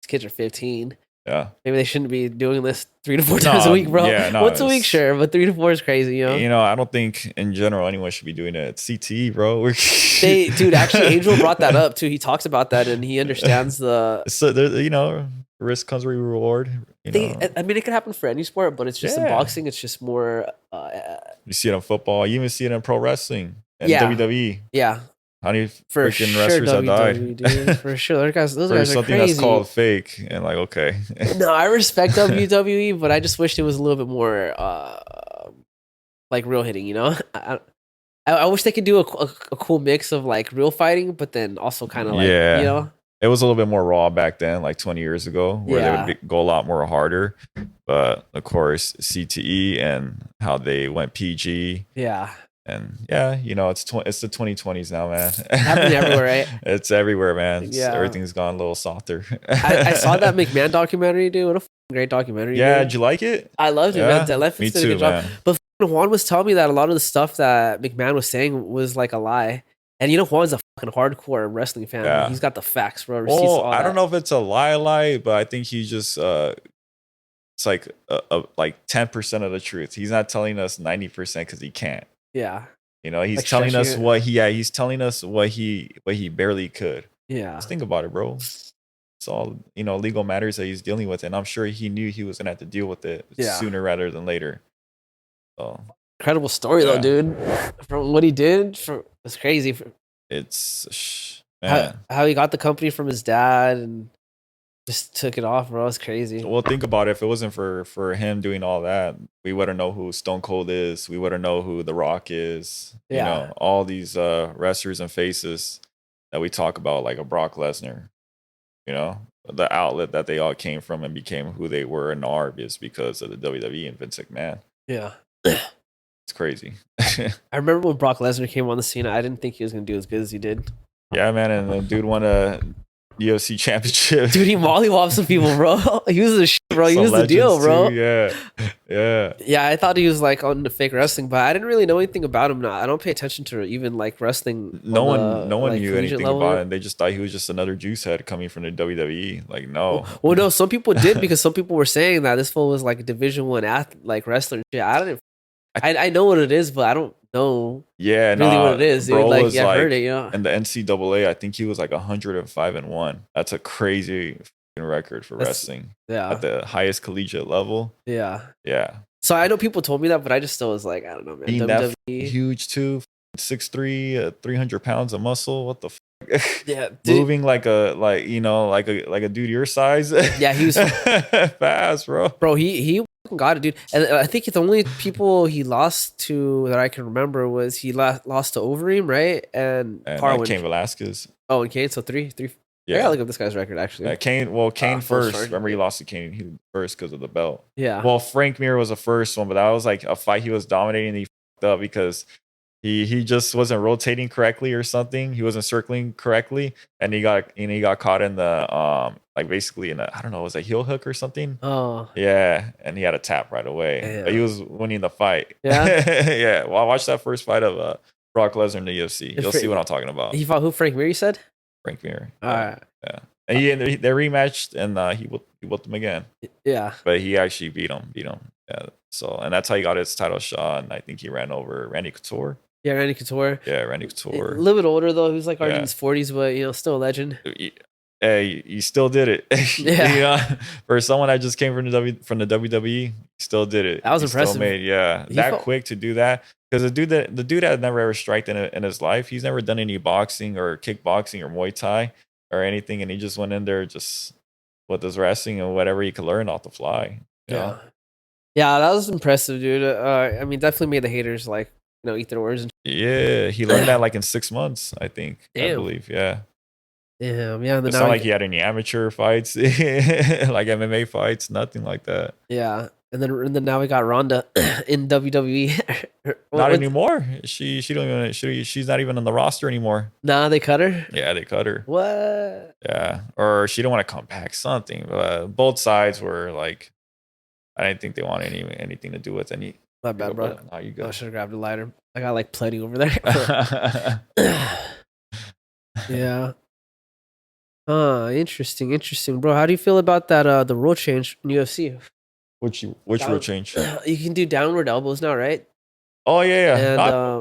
these kids are 15. Yeah, maybe they shouldn't be doing this 3 to 4 times a week, bro. Yeah, once a week, sure, but 3 to 4 is crazy. You know, I don't think in general anyone should be doing it. It's CTE, bro. Dude, actually, Angel brought that up too. He talks about that and he understands the. So you know, risk comes with reward. I mean, it can happen for any sport, but it's just in boxing. It's just more. You see it in football. You even see it in pro wrestling and WWE. Yeah. How many freaking wrestlers have died? Dude, for sure. Those guys are crazy. Something that's called fake, and like, okay. No, I respect WWE, but I just wished it was a little bit more like real hitting. You know, I wish they could do a cool mix of like real fighting, but then also kind of like you know. It was a little bit more raw back then, like 20 years ago, where they would go a lot more harder. But of course, CTE and how they went PG. Yeah. And yeah, you know, it's the 2020s now, man. Happening everywhere, right? It's everywhere, man. Yeah. Everything's gone a little softer. I saw that McMahon documentary, dude. What a great documentary. Yeah, dude. did you like it? I loved it, man. Me too, did a good job. But Juan was telling me that a lot of the stuff that McMahon was saying was like a lie. And you know, Juan's a fucking hardcore wrestling fan. Yeah. He's got the facts, bro. I don't know if it's a lie, but I think he just it's like like 10% of the truth. He's not telling us 90% because he can't. Yeah. You know, he's like telling us he's telling us what he barely could. Yeah. Just think about it, bro. It's all, you know, legal matters that he's dealing with, and I'm sure he knew he was gonna have to deal with it sooner rather than later. So incredible story though, dude. From what he did, it's crazy. It's man. How he got the company from his dad and just took it off, bro. It's crazy. Well, think about it. If it wasn't for him doing all that, we wouldn't know who Stone Cold is. We wouldn't know who The Rock is. You know, all these wrestlers and faces that we talk about, like a Brock Lesnar. You know, the outlet that they all came from and became who they were and are is because of the WWE and Vince McMahon. Yeah. It's crazy. I remember when Brock Lesnar came on the scene, I didn't think he was going to do as good as he did. Yeah, man. And the dude won a UFC championship. Dude, he mollywopped some people, bro. He was the shit, bro. He was the deal, bro. Too. Yeah. Yeah, I thought he was like on the fake wrestling, but I didn't really know anything about him. I don't pay attention to even like wrestling. No one like, knew anything about him. They just thought he was just another juice head coming from the WWE. Like, no. Well, no, some people did because some people were saying that this fool was like a Division I like wrestler. Yeah, I know what it is, but I don't know. Yeah, really what it is, dude. Bro, like, was I heard it, you know. And the NCAA, I think he was like 105-1. That's a crazy record for wrestling. Yeah, at the highest collegiate level. Yeah. So I know people told me that, but I just still was like, I don't know, man. Being WWE. That huge too, 6'3", 300 pounds of muscle. What the fuck? Yeah, dude. Moving like a dude your size. Yeah, he was fast, bro. Bro, he got it, dude. And I think the only people he lost to that I can remember was he lost to Overeem, right? And Cain Velasquez. Oh, and Cain. So three. Yeah, I gotta look up this guy's record actually. Cain first. Remember, he lost to Cain first because of the belt. Yeah. Well, Frank Mir was the first one, but that was like a fight he was dominating. And he fucked up because He just wasn't rotating correctly or something. He wasn't circling correctly, and he got caught in the like basically in a, I don't know, it was a heel hook or something. Oh, yeah, and he had a tap right away. damn. But he was winning the fight. Yeah? yeah. Well, I watched that first fight of Brock Lesnar in the UFC. You'll see what I'm talking about. He fought who? Frank Mir, you said? Frank Mir. All right. Yeah. And they rematched, and he whooped him again. Yeah. But he actually beat him. Yeah. So, and that's how he got his title shot. And I think he ran over Randy Couture. Yeah, Randy Couture. Yeah, Randy Couture. A little bit older though. He was like already in his 40s, but you know, still a legend. Hey, he still did it. Yeah. You know, for someone that just came from the WWE, he still did it. That was he impressive. Still made, that quick to do that. Because the dude had never ever striked in his life. He's never done any boxing or kickboxing or Muay Thai or anything, and he just went in there just with his wrestling and whatever he could learn off the fly. Yeah. Yeah, that was impressive, dude. I mean, definitely made the haters like, you know, eat their words. Yeah, he learned that like in 6 months, I think. Damn. I believe, yeah. Damn, yeah. It's not like he had any amateur fights, like MMA fights, nothing like that. Yeah, and then now we got Ronda in WWE. Not anymore. She don't even. She's not even on the roster anymore. Nah, they cut her. Yeah, they cut her. What? Yeah, or she don't want to come back. Something. But both sides were like, I didn't think they wanted anything to do with any. My bad, bro. No, you go. I should have grabbed a lighter. I got like plenty over there. Yeah. Interesting, bro. How do you feel about that? The rule change in UFC. Which rule change? You can do downward elbows now, right? Oh yeah.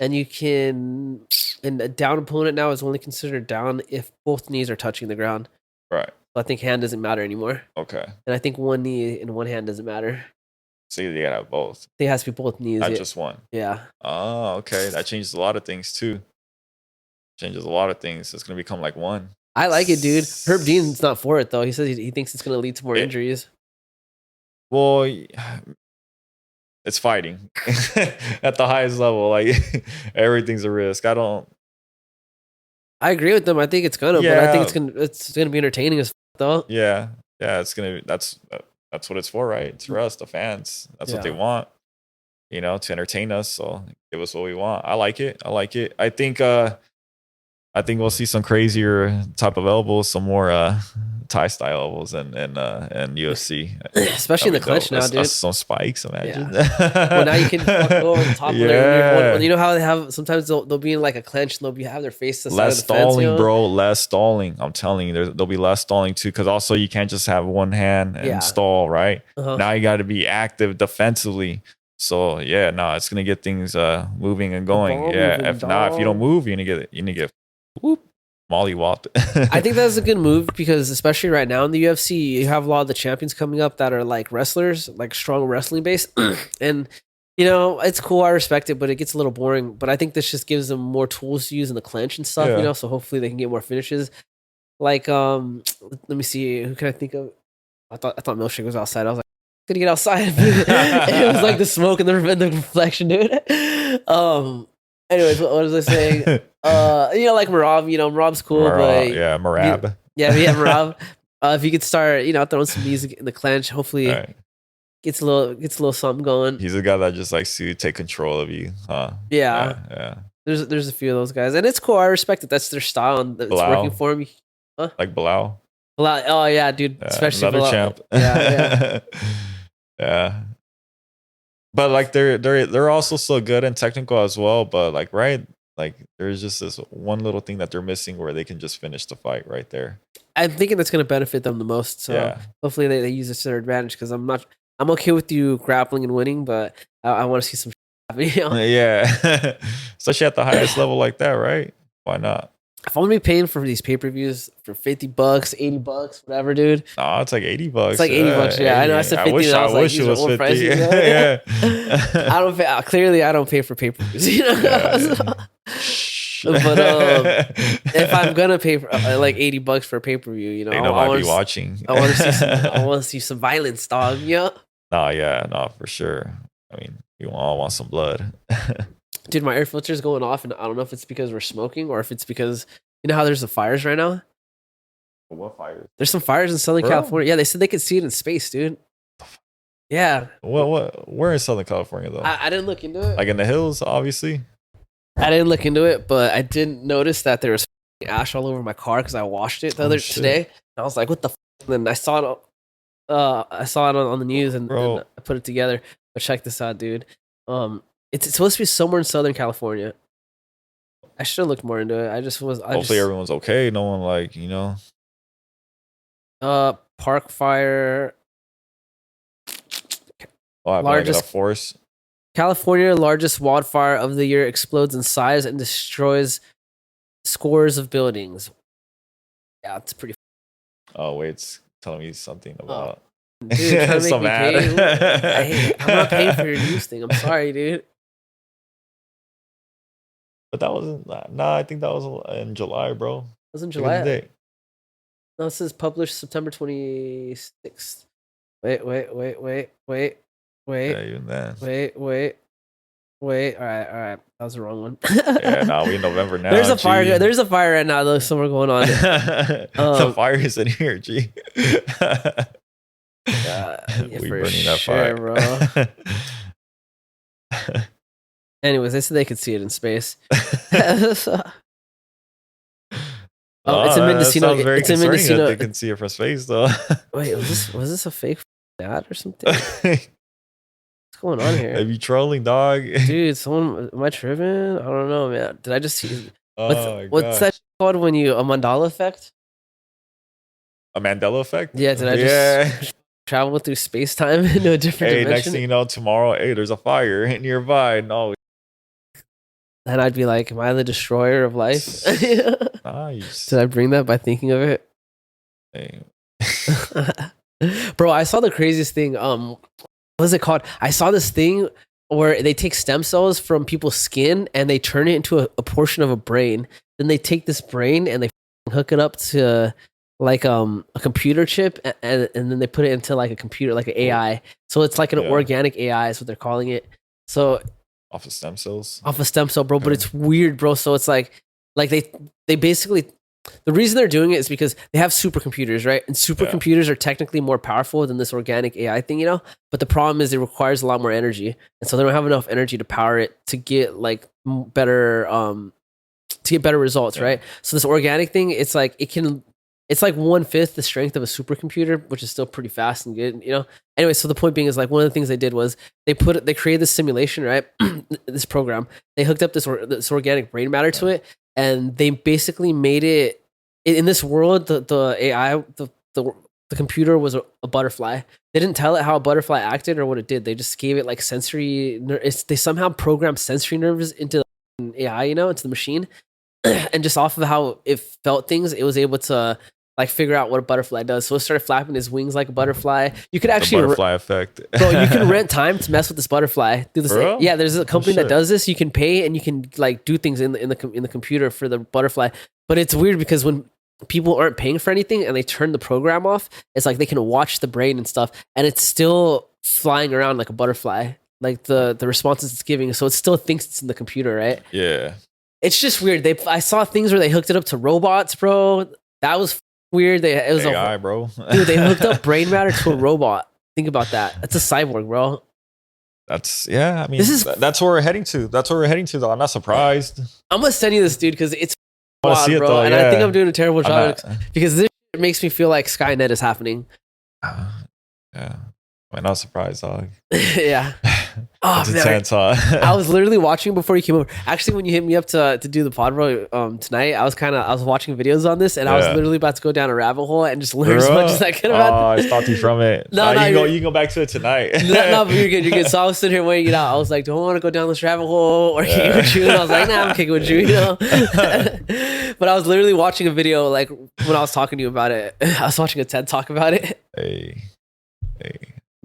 And you can, and a down opponent now is only considered down if both knees are touching the ground. Right. So I think hand doesn't matter anymore. Okay. And I think one knee and one hand doesn't matter. So you gotta have both. I think it has to be both knees. Not just one. Yeah. Oh, okay. That changes a lot of things too. Changes a lot of things. It's gonna become like one. I like it, dude. Herb Dean's not for it though. He says he thinks it's gonna lead to more injuries. Well, it's fighting at the highest level. Like everything's a risk. I agree with them. I think it's gonna, but I think it's gonna be entertaining as though. Yeah. It's gonna. That's what it's for, right? It's for us, the fans. That's what they want. You know, to entertain us. So give us what we want. I like it. I think we'll see some crazier type of elbows, some more Thai style elbows and UFC. Especially in the clinch now, dude. Some spikes, imagine. Yeah. Well, now you can go over the top of it. You know how they have, sometimes they'll be in like a clinch and they'll have their face to the side of the fence, stalling, you know? Bro. Less stalling. I'm telling you, there'll be less stalling too. Because also you can't just have one hand and stall, right? Now you got to be active defensively. So it's gonna get things moving and going. If not, if you don't move, you're gonna get mollywopped. I think that's a good move because especially right now in the UFC, you have a lot of the champions coming up that are like wrestlers, like strong wrestling base. And you know, it's cool, I respect it, but it gets a little boring. But I think this just gives them more tools to use in the clinch and stuff, you know, so hopefully they can get more finishes. Like let me see, who can I think of? I thought Milkshake was outside. I was like, gonna get outside. It was like the smoke and the reflection, dude. Anyways, what was I saying? You know, like Marab, you know, Marab's cool, but Marab. Marab. If you could start, you know, throwing some music in the clinch, hopefully gets a little something going. He's a guy that just likes to take control of you, huh? Yeah. There's a few of those guys, and it's cool. I respect it. That's their style, and it's working for him. Huh? Like Bilal. Oh yeah, dude. Especially another champ. Yeah. But like they're also so good and technical as well. But like there's just this one little thing that they're missing where they can just finish the fight right there. I'm thinking that's going to benefit them the most. So hopefully they use this to their advantage because I'm okay with you grappling and winning, but I want to see some. You know? Yeah, especially at the highest level like that, right? Why not? If I'm gonna be paying for these pay-per-views for $50, $80, whatever, dude. No, it's like $80. It's like $80. Yeah, I know. I said 50. I wish it was 50. Prices, you know? Yeah. I don't pay. Clearly, I don't pay for pay-per-views. You know. But if I'm gonna pay for like $80 for a pay-per-view, you know, I might be watching. I want to see some violence, dog. Yeah. No, for sure. I mean, you all want some blood. Dude, my air filter is going off, and I don't know if it's because we're smoking or if it's because you know how there's the fires right now. What fires? There's some fires in Southern California. Yeah, they said they could see it in space, dude. Yeah. What? Where in Southern California though? I didn't look into it. Like in the hills, obviously. I didn't look into it, but I did notice that there was ash all over my car because I washed it today. And I was like, "What the?" And then I saw it. I saw it on the news and I put it together. But check this out, dude. It's supposed to be somewhere in Southern California. I should have looked more into it. Hopefully everyone's okay. No one park fire. Largest force. California largest wildfire of the year explodes in size and destroys scores of buildings. Yeah, it's pretty. Oh wait, it's telling me something about. Dude, some ad. I'm not paying for your news thing. I'm sorry, dude. But that wasn't. Nah, I think that was in July, bro. It was in July. No, this is published September 26th. Wait. Yeah, even then. Wait. All right. That was the wrong one. Yeah, we in November now. There's a fire. There's a fire right now. There's somewhere going on. The fire is in here, G. We burning that fire, bro. Anyways, they said they could see it in space. It's in Mendocino. It's in Mendocino. They can see it from space, though. Wait, was this a fake ad or something? What's going on here? Are you trolling, dog? Dude, am I tripping? I don't know, man. Did I just see? What's that called when you a Mandela effect? A Mandela effect? Yeah. Did I just travel through space time into a different dimension? Next thing you know, tomorrow, there's a fire nearby. No. Then I'd be like, am I the destroyer of life? Nice. Did I bring that by thinking of it? Hey. Bro, I saw the craziest thing. What is it called? I saw this thing where they take stem cells from people's skin and they turn it into a portion of a brain. Then they take this brain and they hook it up to like a computer chip and then they put it into like a computer, like an AI. So it's like an organic AI is what they're calling it. So off of stem cells, bro. But it's weird, bro. So it's like they basically, the reason they're doing it is because they have supercomputers, right? And supercomputers are technically more powerful than this organic AI thing, you know? But the problem is it requires a lot more energy. And so they don't have enough energy to power it to get like better results, right? So this organic thing, it's like 1/5 the strength of a supercomputer, which is still pretty fast and good, you know? Anyway, so the point being is like one of the things they did was they created this simulation, right? This program. They hooked up this organic brain matter to it, and they basically made it in this world. The AI, the computer was a butterfly. They didn't tell it how a butterfly acted or what it did. They just gave it like sensory. They somehow programmed sensory nerves into the AI, you know, into the machine, and just off of how it felt things, it was able to like figure out what a butterfly does. So it started flapping his wings like a butterfly. You could actually the butterfly effect, bro. You can rent time to mess with this butterfly. Do this. Yeah, there's a company that does this. You can pay and you can like do things in the computer for the butterfly. But it's weird because when people aren't paying for anything and they turn the program off, it's like they can watch the brain and stuff, and it's still flying around like a butterfly, like the responses it's giving. So it still thinks it's in the computer, right? Yeah. It's just weird. I saw things where they hooked it up to robots, bro. That was weird. It was AI, bro. Dude, they hooked up brain matter to a robot. Think about that. That's a cyborg, bro. That's I mean, that's where we're heading to. Though. I'm not surprised. I'm gonna send you this, dude, because it's wild, bro. Though, and I think I'm doing a terrible job because this makes me feel like Skynet is happening. Yeah, I'm not surprised, dog. Yeah. Oh, it's intense, huh? I was literally watching before you came over. Actually, when you hit me up to do the pod, bro, tonight, I was watching videos on this, and I was literally about to go down a rabbit hole and just learn as much as I could about it. I stopped you from it. No, you can go back to it tonight. No, but you're good. So I was sitting here weighing it out. I was like, do I want to go down this rabbit hole or kick it with you? And I was like, nah, I'm kicking with you, you know? But I was literally watching a video, like, when I was talking to you about it. I was watching a TED Talk about it. Hey.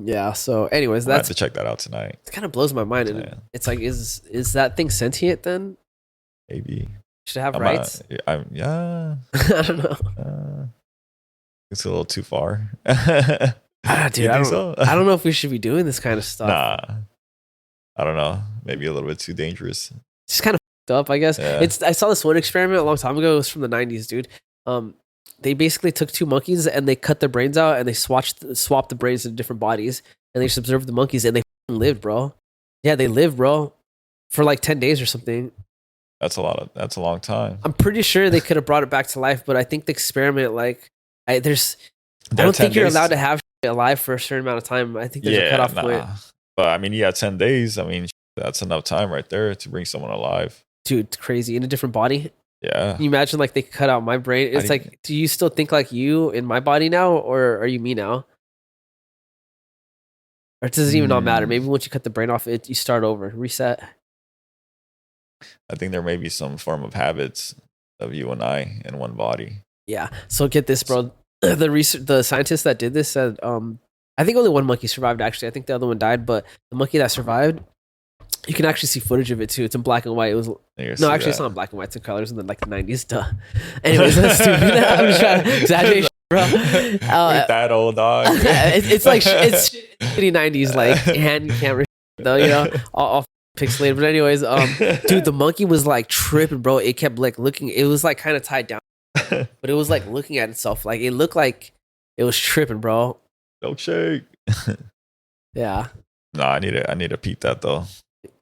Yeah. So, anyways, I have to check that out tonight. It kind of blows my mind. And it's like, is that thing sentient then? Maybe. Should it have rights? Yeah. I don't know. It's a little too far. Dude, I don't know if we should be doing this kind of stuff. Nah. I don't know. Maybe a little bit too dangerous. Just kind of up, I guess. Yeah. I saw this one experiment a long time ago. It was from the 90s, dude. They basically took two monkeys and they cut their brains out and they swapped the brains into different bodies and they just observed the monkeys and they lived, bro. Yeah, they lived, bro, for like 10 days or something. That's a long time. I'm pretty sure they could have brought it back to life, but I think the experiment, like, I don't think you're allowed to have shit alive for a certain amount of time. I think there's a cutoff point. But I mean, 10 days. I mean, that's enough time right there to bring someone alive. Dude, it's crazy. In a different body. Yeah. Can you imagine, like, they cut out my brain? It's like, do you still think like you in my body now, or are you me now? Or does it even not matter? Maybe once you cut the brain off, you start over, reset. I think there may be some form of habits of you and I in one body. Yeah. So get this, bro. The scientists that did this said, I think only one monkey survived. Actually, I think the other one died, but the monkey that survived, you can actually see footage of it too. It's in black and white. It was it's not in black and white. It's in colors in the 90s. Duh. Anyways, that's stupid. I'm just trying to exaggerate, bro. That old dog. It's like it's shitty 90s, like hand camera though. You know, all pixelated. But anyways, dude, the monkey was like tripping, bro. It kept like looking. It was like kind of tied down, but it was like looking at itself. Like it looked like it was tripping, bro. Milkshake. Yeah. No, I need to peep that though.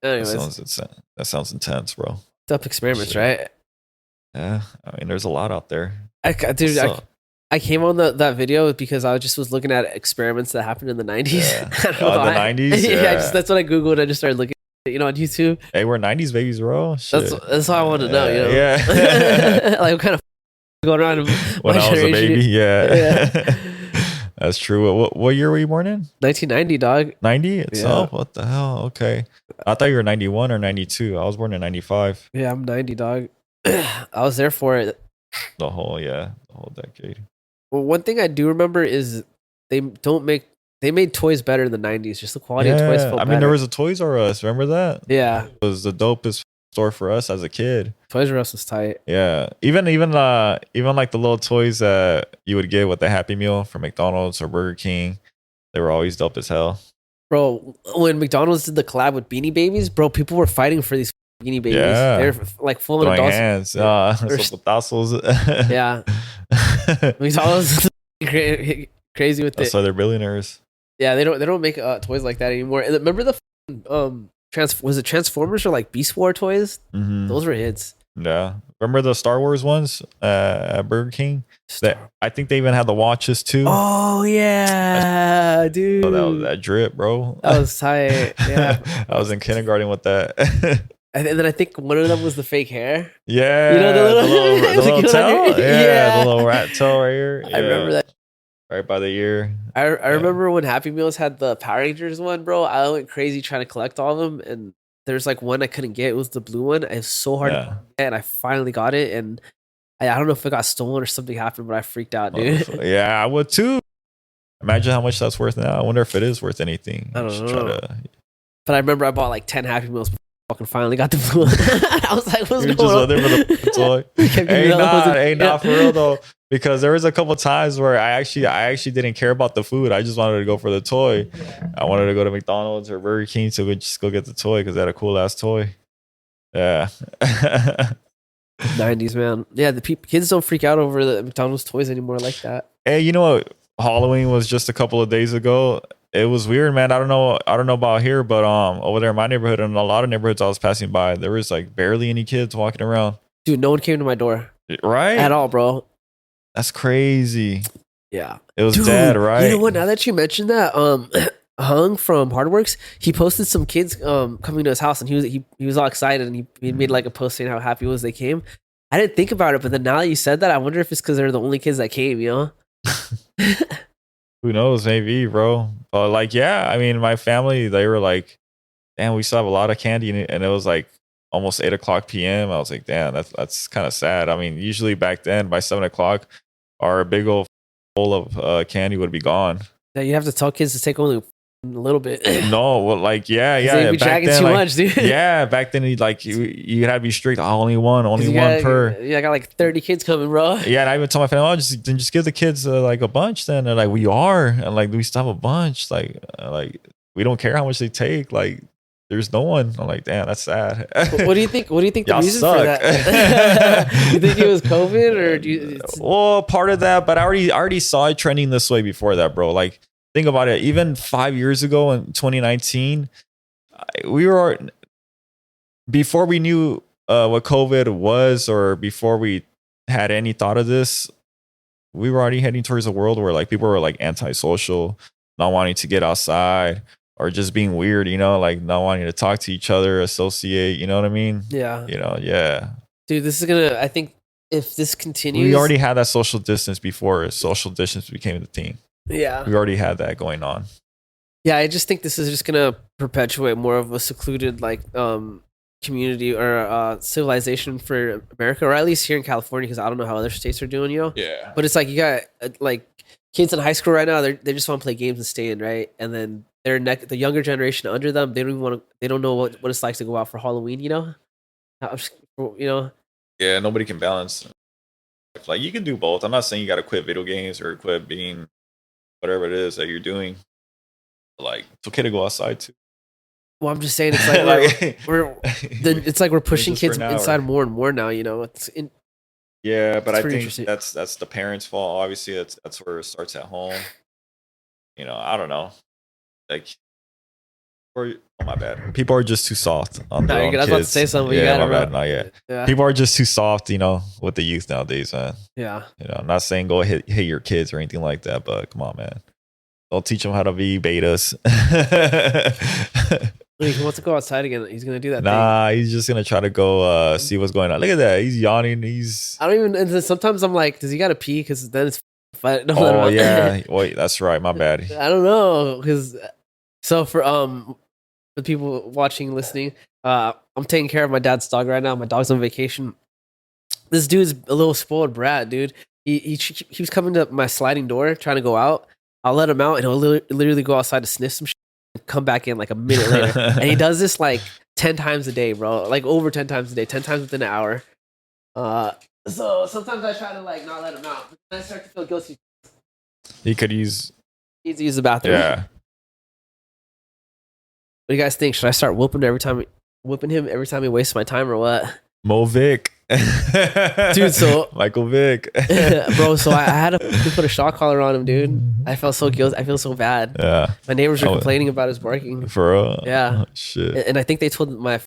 Anyways, that sounds intense, bro. Tough experiments, right? Yeah, I mean, there's a lot out there. I came on that video because I was looking at experiments that happened in the 90s. Yeah. The 90s? Yeah, that's what I Googled. I just started looking at it, on YouTube. Hey, we're 90s babies, bro. Shit. That's all I wanted to know, you know? Yeah. Like, what kind of going around when I was a baby? Yeah. That's true. What year were you born in? 1990, dog. 90 itself? Yeah. What the hell? Okay. I thought you were 91 or 92. I was born in 95. Yeah, I'm 90, dog. I was there for it. The whole decade. Well, one thing I do remember is they made toys better in the 90s. Just the quality of toys felt better. I mean, there was a Toys R Us. Remember that? Yeah. It was the dopest store for us as a kid. Toys R Us was tight. Yeah. Even like the little toys that you would get with the Happy Meal from McDonald's or Burger King, they were always dope as hell. Bro, when McDonald's did the collab with Beanie Babies, bro, people were fighting for these Beanie Babies. Yeah. They're like full of adults. Hands. Tassels. Yeah. McDonald's crazy with it. So they're billionaires. Yeah, they don't make toys like that anymore. And remember the was it Transformers or like Beast War toys? Mm-hmm. Those were hits. Yeah. Remember the Star Wars ones at Burger King? I think they even had the watches too. Oh yeah, dude. So that was that drip, bro. That was tight. Yeah. I was in kindergarten with that. And then I think one of them was the fake hair. Yeah. You know, the little tail? Yeah, the little rat tail right here. Yeah. I remember that. Right by the ear. I remember when Happy Meals had the Power Rangers one, bro. I went crazy trying to collect all of them. And there's like one I couldn't get. It was the blue one. It was so hard to get. And I finally got it. And I don't know if it got stolen or something happened, but I freaked out, dude. Yeah, I would too. Imagine how much that's worth now. I wonder if it is worth anything. I don't know. But I remember I bought like 10 Happy Meals before I fucking finally got the blue one. I was like, what's going on? Just for the toy. Hey, nah, for real though. Because there was a couple times where I actually didn't care about the food. I just wanted to go for the toy. I wanted to go to McDonald's or Burger King to just go get the toy because they had a cool ass toy. Yeah. 90s, man. Yeah, the kids don't freak out over the McDonald's toys anymore like that. Hey, you know what? Halloween was just a couple of days ago. It was weird, man. I don't know about here, but over there in my neighborhood and a lot of neighborhoods I was passing by, there was like barely any kids walking around. Dude, no one came to my door. Right? At all, bro. That's crazy. Yeah. It was dead, right? You know what? Now that you mentioned that, Hung from Hardworks, he posted some kids coming to his house, and he was all excited, and he made like a post saying how happy he was they came. I didn't think about it, but then now that you said that, I wonder if it's because they're the only kids that came, you know? Who knows? Maybe, bro. But like, yeah, I mean, my family, they were like, damn, we still have a lot of candy, and it was like almost 8:00 p.m. I was like, damn, that's kind of sad. I mean, usually back then by 7:00, our big old bowl of candy would be gone. Yeah, you have to tell kids to take only a little bit. No, well, like, yeah. They'd be dragging too much, dude. Yeah, back then, you had to be strict. Only one per. Yeah, I got like 30 kids coming, bro. Yeah, and I even told my family, just give the kids like a bunch. Then they're like, we are, and like we still have a bunch. Like we don't care how much they take. Like, there's no one. I'm like, damn, that's sad. What do you think? What do you think the reason for that? You think it was COVID, or do you? Well, part of that, but I already saw it trending this way before that, bro. Like, think about it. Even 5 years ago in 2019, before we knew what COVID was, or before we had any thought of this, we were already heading towards a world where like people were like antisocial, not wanting to get outside, or just being weird, you know, like not wanting to talk to each other, associate, you know what I mean? Yeah. You know, yeah. Dude, this is gonna, I think if this continues. We already had that social distance before social distance became the thing. Yeah. We already had that going on. Yeah, I just think this is just gonna perpetuate more of a secluded like community or civilization for America, or at least here in California, because I don't know how other states are doing, you know. Yeah. But it's like you got like kids in high school right now. They just want to play games and stay in, right? And then the younger generation under them, they don't even want to. They don't know what it's like to go out for Halloween, you know. You know. Yeah, nobody can balance. Like you can do both. I'm not saying you got to quit video games or quit being whatever it is that you're doing. Like it's okay to go outside too. Well, I'm just saying it's like it's like we're pushing kids inside more and more now. You know, yeah, but I think that's the parents' fault. Obviously, that's where it starts at home. You know, I don't know. Like, oh my bad. People are just too soft on their own kids. I was about to say something. Yeah, my bad. Not yet. Yeah. People are just too soft, you know, with the youth nowadays, man. Yeah. You know, I'm not saying go hit your kids or anything like that, but come on, man. Don't teach them how to be betas. He wants to go outside again. He's gonna do that. Nah, he's just gonna try to go see what's going on. Look at that. He's yawning. I don't even. And sometimes I'm like, does he got to pee? Because then it's. Oh yeah. Wait, that's right. My bad. I don't know. Because so for the people watching, listening, I'm taking care of my dad's dog right now. My dog's on vacation. This dude's a little spoiled brat, dude. He keeps coming to my sliding door trying to go out. I'll let him out, and he'll literally go outside to sniff some shit and come back in like a minute later. And he does this like 10 times a day, bro. Like over 10 times a day, 10 times within an hour. So sometimes I try to like not let him out. But then I start to feel guilty. He could use. He needs to use the bathroom. Yeah. What do you guys think? Should I start whooping him every time he wastes my time or what? Mo Vic. Dude, so Michael Vick. Bro, so I had to put a shock collar on him, dude. I felt so guilty. I feel so bad. Yeah. My neighbors were complaining about his barking. For real? Yeah. Oh, shit. And I think they told my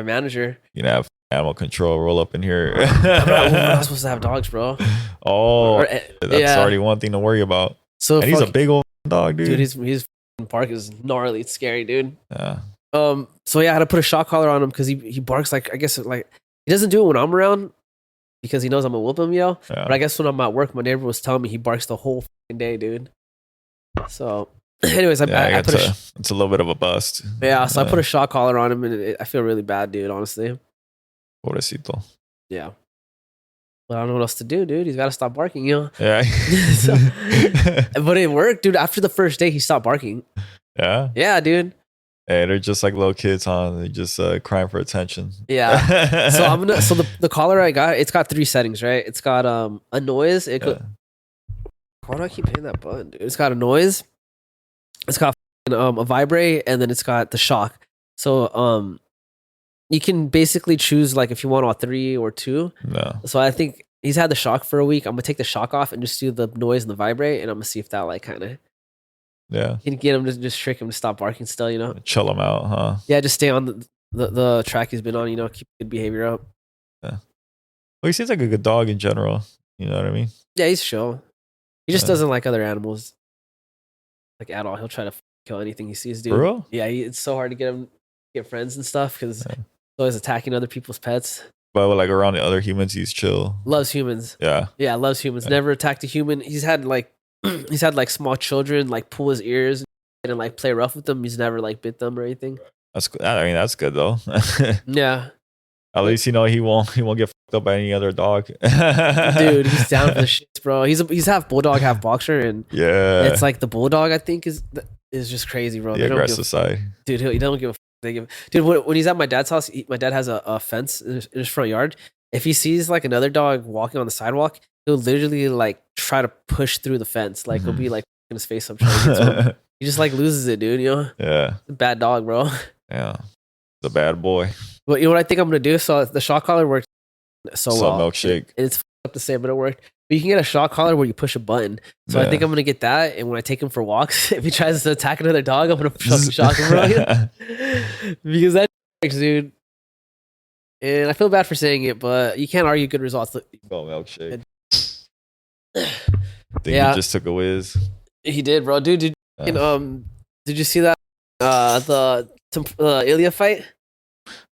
manager. You know, have animal control roll up in here. We're not supposed to have dogs, bro. Oh, that's already one thing to worry about. So and he's a big old dog, dude. Dude, his bark is gnarly. It's scary, dude. Yeah. So yeah, I had to put a shock collar on him because he barks like, I guess like, he doesn't do it when I'm around because he knows I'm gonna whoop him, yo. Yeah. But I guess when I'm at work, my neighbor was telling me he barks the whole day, dude. So, anyways, I put it's a little bit of a bust. Yeah, so I put a shock collar on him, and I feel really bad, dude. Honestly. Pobrecito. Yeah. But I don't know what else to do, dude. He's got to stop barking, you know. Yeah. But it worked, dude. After the first day, he stopped barking. Yeah. Yeah, dude. Hey, they're just like little kids, huh? They just crying for attention. Yeah. So the collar I got, it's got 3 settings, right? It's got a noise. Why do I keep hitting that button, dude? It's got a noise. It's got a vibrate, and then it's got the shock. So you can basically choose like if you want all 3 or 2. No. So I think he's had the shock for a week. I'm gonna take the shock off and just do the noise and the vibrate, and I'm gonna see if that like kind of. Yeah. You can get him to just trick him to stop barking still, you know? Chill him out, huh? Yeah, just stay on the track he's been on, you know, keep good behavior up. Yeah. Well, he seems like a good dog in general. You know what I mean? Yeah, he's chill. He just doesn't like other animals. Like at all. He'll try to kill anything he sees, dude. For real? Yeah, it's so hard to get friends and stuff because he's always attacking other people's pets. But like around the other humans, he's chill. Loves humans. Yeah. Yeah, loves humans. Yeah. Never attacked a human. He's had like small children like pull his ears and like play rough with them. He's never like bit them or anything. That's good though. Yeah. At least you know he won't get fucked up by any other dog. Dude, he's down for the shits, bro. He's half bulldog, half boxer, and it's like the bulldog I think is just crazy, bro. The aggressive side. Dude, he don't give a fuck. Dude, when he's at my dad's house, my dad has a fence in his front yard. If he sees like another dog walking on the sidewalk, he'll literally like try to push through the fence. Like he'll be like in his face up trying to get to him. He just like loses it, dude. You know? Yeah. Bad dog, bro. Yeah. The bad boy. But you know what I think I'm gonna do? So the shock collar worked so well. Milkshake. It's up to say, but it worked. But you can get a shock collar where you push a button. So I think I'm gonna get that. And when I take him for walks, if he tries to attack another dog, I'm gonna shock him, bro. Because that works, dude. And I feel bad for saying it, but you can't argue good results. Oh, milkshake. Yeah. He just took a whiz. He did, bro. Dude, did you see that the Ilya fight?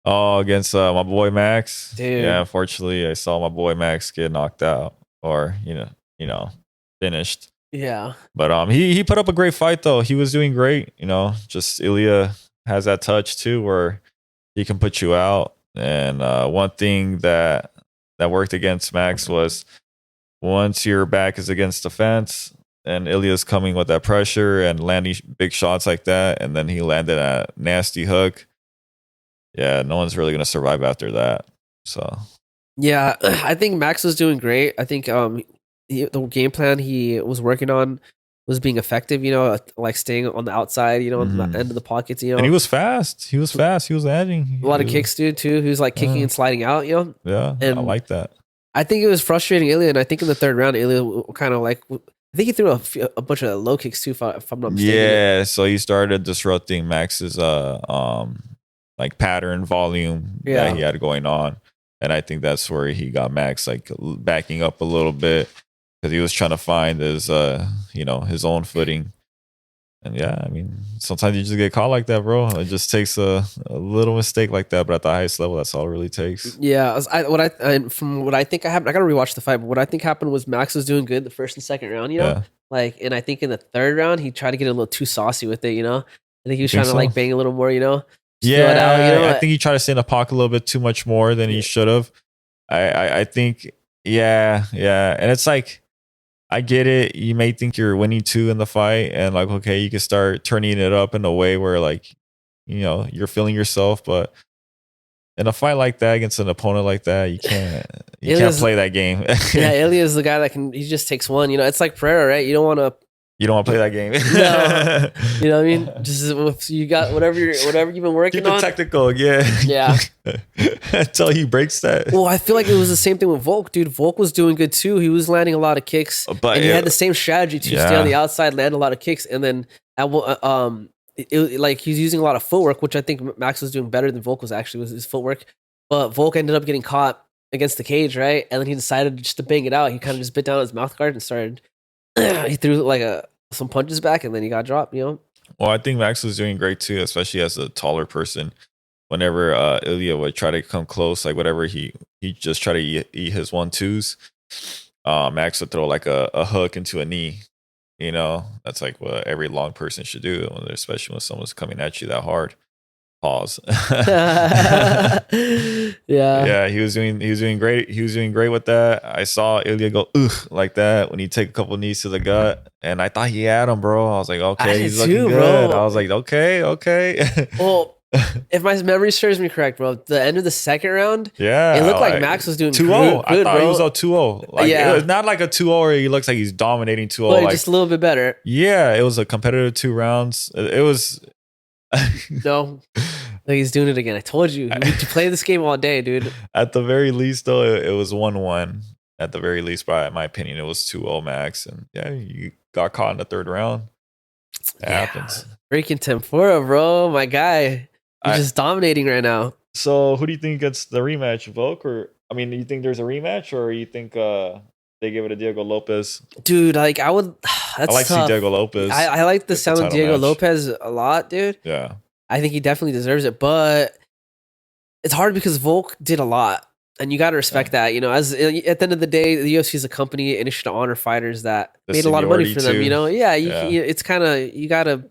Oh, against my boy Max. Dude. Yeah, unfortunately, I saw my boy Max get knocked out, or finished. Yeah. But he put up a great fight though. He was doing great. Just Ilya has that touch too, where he can put you out. And one thing that worked against Max was once your back is against the fence and Ilya's coming with that pressure and landing big shots like that, and then he landed a nasty hook. Yeah, no one's really gonna survive after that. So yeah, I think Max was doing great. I think the game plan he was working on was being effective. Like staying on the outside. On the end of the pockets. And he was fast. He was adding a lot of kicks, dude. Too. He was like kicking and sliding out. Yeah, and I like that. I think it was frustrating Ilya, and I think in the third round, Ilya kind of like. I think he threw a bunch of low kicks too, if I'm not mistaken. Yeah, so he started disrupting Max's like pattern volume that he had going on, and I think that's where he got Max like backing up a little bit because he was trying to find his his own footing. And yeah, I mean, sometimes you just get caught like that, bro. It just takes a little mistake like that, but at the highest level, that's all it really takes. Yeah, from what I think happened, I gotta rewatch the fight. But what I think happened was Max was doing good the first and second round, and I think in the third round he tried to get a little too saucy with it, I think he was trying to like bang a little more, Yeah, I think he tried to stay in the pocket a little bit too much more than he should have. I think, yeah, and it's like. I get it. You may think you're winning two in the fight and like, okay, you can start turning it up in a way where like, you're feeling yourself. But in a fight like that against an opponent like that, you can't play that game. Yeah, Ilya is the guy that he just takes one. It's like Pereira, right? You don't want to play that game. No. You know what I mean? Just if you got whatever you've been working on. Keep it technical, yeah. Until he breaks that. Well, I feel like it was the same thing with Volk, dude. Volk was doing good too. He was landing a lot of kicks, and he had the same strategy to stay on the outside, land a lot of kicks, and then like he's using a lot of footwork, which I think Max was doing better than Volk was his footwork. But Volk ended up getting caught against the cage, right? And then he decided just to bang it out. He kind of just bit down his mouth guard and started. He threw like some punches back, and then he got dropped. Well, I think Max was doing great too, especially as a taller person. Whenever Ilya would try to come close, like whatever he just try to eat his 1-2s, Max would throw like a hook into a knee. That's like what every long person should do, especially when someone's coming at you that hard. Pause. Yeah, he was doing great. He was doing great with that. I saw Ilya go ugh like that when he take a couple knees to the gut, and I thought he had him, bro. I was like, okay, he's looking good. Bro. I was like, okay. Well, if my memory serves me correct, bro, the end of the second round, it looked like Max was doing 2-0. I thought bro. He was 2-0. Like, it was not like a 2-0 where he looks like he's dominating 2-0. But like, just a little bit better. Yeah, it was a competitive 2 rounds. It was. No, he's doing it again. I told you. You need to play this game all day, dude. At the very least, though, it was 1-1. At the very least, by my opinion, it was 2-0 Max. And yeah, you got caught in the third round. It happens. Freaking Tempura, bro. My guy. He's just dominating right now. So who do you think gets the rematch, Volk? Or, I mean, do you think there's a rematch, or you think they give it to Diego Lopez? Dude, like I would. That's I like tough. Diego Lopez. I like the sound of Diego Lopez a lot, dude. Yeah. I think he definitely deserves it, but it's hard because Volk did a lot, and you got to respect that. As at the end of the day, the UFC is a company, and it should honor fighters that made a lot of money for them. It's kind of you gotta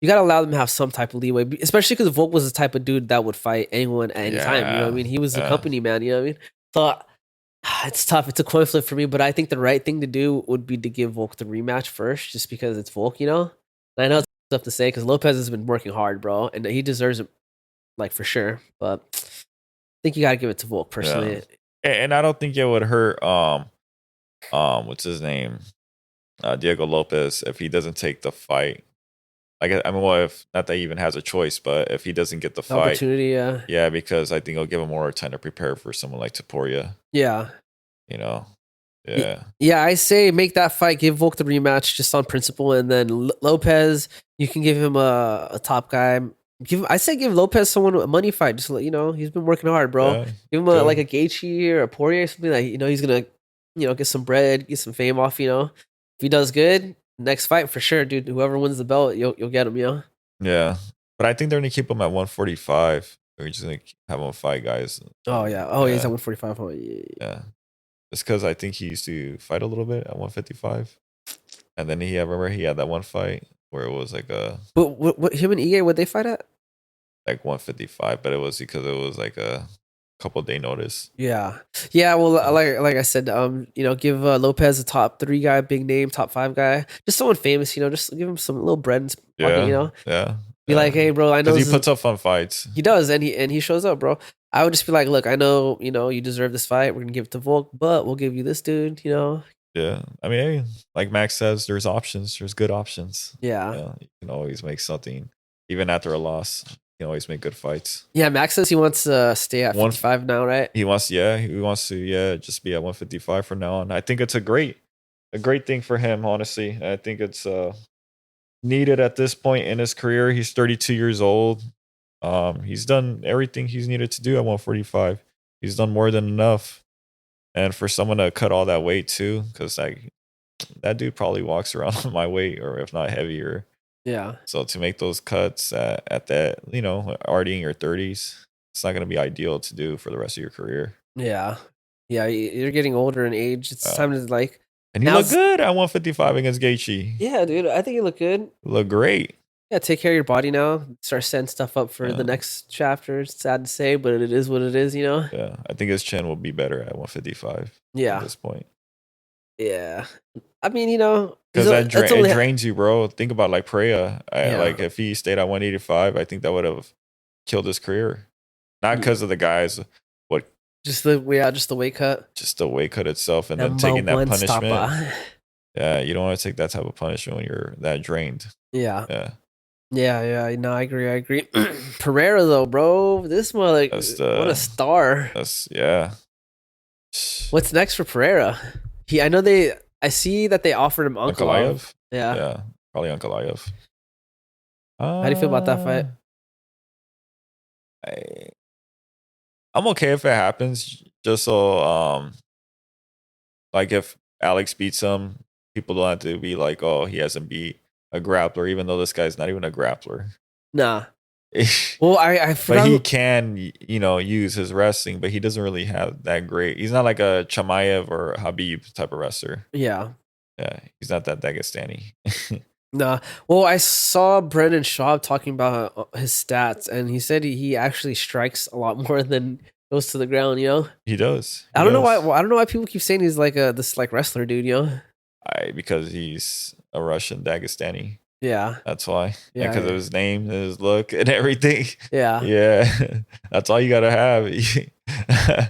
allow them to have some type of leeway, especially because Volk was the type of dude that would fight anyone at any time. You know what I mean? He was a company man. You know what I mean? So it's tough. It's a coin flip for me, but I think the right thing to do would be to give Volk the rematch first, just because it's Volk. And I know it's tough to say because Lopez has been working hard, bro, and he deserves it, like for sure. But I think you got to give it to Volk personally. Yeah. And I don't think it would hurt. What's his name? Diego Lopez, if he doesn't take the fight. Like, I mean, well, if not that he even has a choice, but if he doesn't get the fight, opportunity, yeah, because I think it'll give him more time to prepare for someone like Topuria. Yeah, yeah. I say make that fight, give Volk the rematch just on principle, and then Lopez, you can give him a top guy. give Lopez someone a money fight. Just let he's been working hard, bro. Yeah, Give him like a Gaethje or a Poirier or something like he's gonna get some bread, get some fame off. If he does good, next fight for sure, dude. Whoever wins the belt, you'll get him. Yeah, but I think they're gonna keep him at 145. We're just gonna have him fight guys. Oh yeah. Oh, he's at 145. Oh yeah. Just because I think he used to fight a little bit at 155, and then I remember he had that one fight where it was like a. But what him and Ige, would they fight at? Like 155, but it was because it was like a couple day notice. Yeah. Well, like I said, give Lopez a top 3 guy, big name, top 5 guy, just someone famous. Just give him some little bread and pocket, Yeah. Be like, hey, bro, I know he puts up fun fights. He does, and he shows up, bro. I would just be like, look, I know, you deserve this fight. We're gonna give it to Volk, but we'll give you this dude. Yeah, I mean, hey, like Max says, there's options. There's good options. Yeah. You can always make something, even after a loss. You can always make good fights. Yeah, Max says he wants to stay at 55 now, right? He wants to just be at 155 from now on. I think it's a great thing for him, honestly. I think it's needed at this point in his career. He's 32 years old. He's done everything he's needed to do at 145. He's done more than enough. And for someone to cut all that weight too, because like that dude probably walks around my weight, or if not heavier. Yeah. So to make those cuts at that, already in your 30s, it's not going to be ideal to do for the rest of your career. Yeah. Yeah, you're getting older in age. It's time to like. And he looked good at 155 against Gaethje. Yeah, dude. I think he looked good. Looked great. Yeah, take care of your body now. Start setting stuff up for the next chapter. It's sad to say, but it is what it is, Yeah, I think his chin will be better at 155. Yeah. At this point. Yeah. I mean, because it drains you, bro. Think about like Pereira. Like if he stayed at 185, I think that would have killed his career. Not because of the guys, just the weight cut. Just the weight cut itself, and then taking that punishment. Yeah, you don't want to take that type of punishment when you're that drained. Yeah. Yeah. No, I agree. Pereira though, bro, this one what a star. What's next for Pereira? I see that they offered him Ankalaev. Yeah, probably Ankalaev. How do you feel about that fight? I'm okay if it happens. Just so, like if Alex beats him, people don't have to be like, oh, he hasn't beat a grappler, even though this guy's not even a grappler. Nah. Well, I forgot. But he can, use his wrestling, but he doesn't really have that great. He's not like a Chimaev or Habib type of wrestler. Yeah. Yeah, he's not that Dagestani. Nah. Well, I saw Brendan Schaub talking about his stats, and he said he actually strikes a lot more than goes to the ground. He does. I don't know why. I don't know why people keep saying he's like this wrestler dude. Because he's a Russian Dagestani. Yeah, that's why. Yeah, because of his name, his look, and everything. Yeah. That's all you gotta have.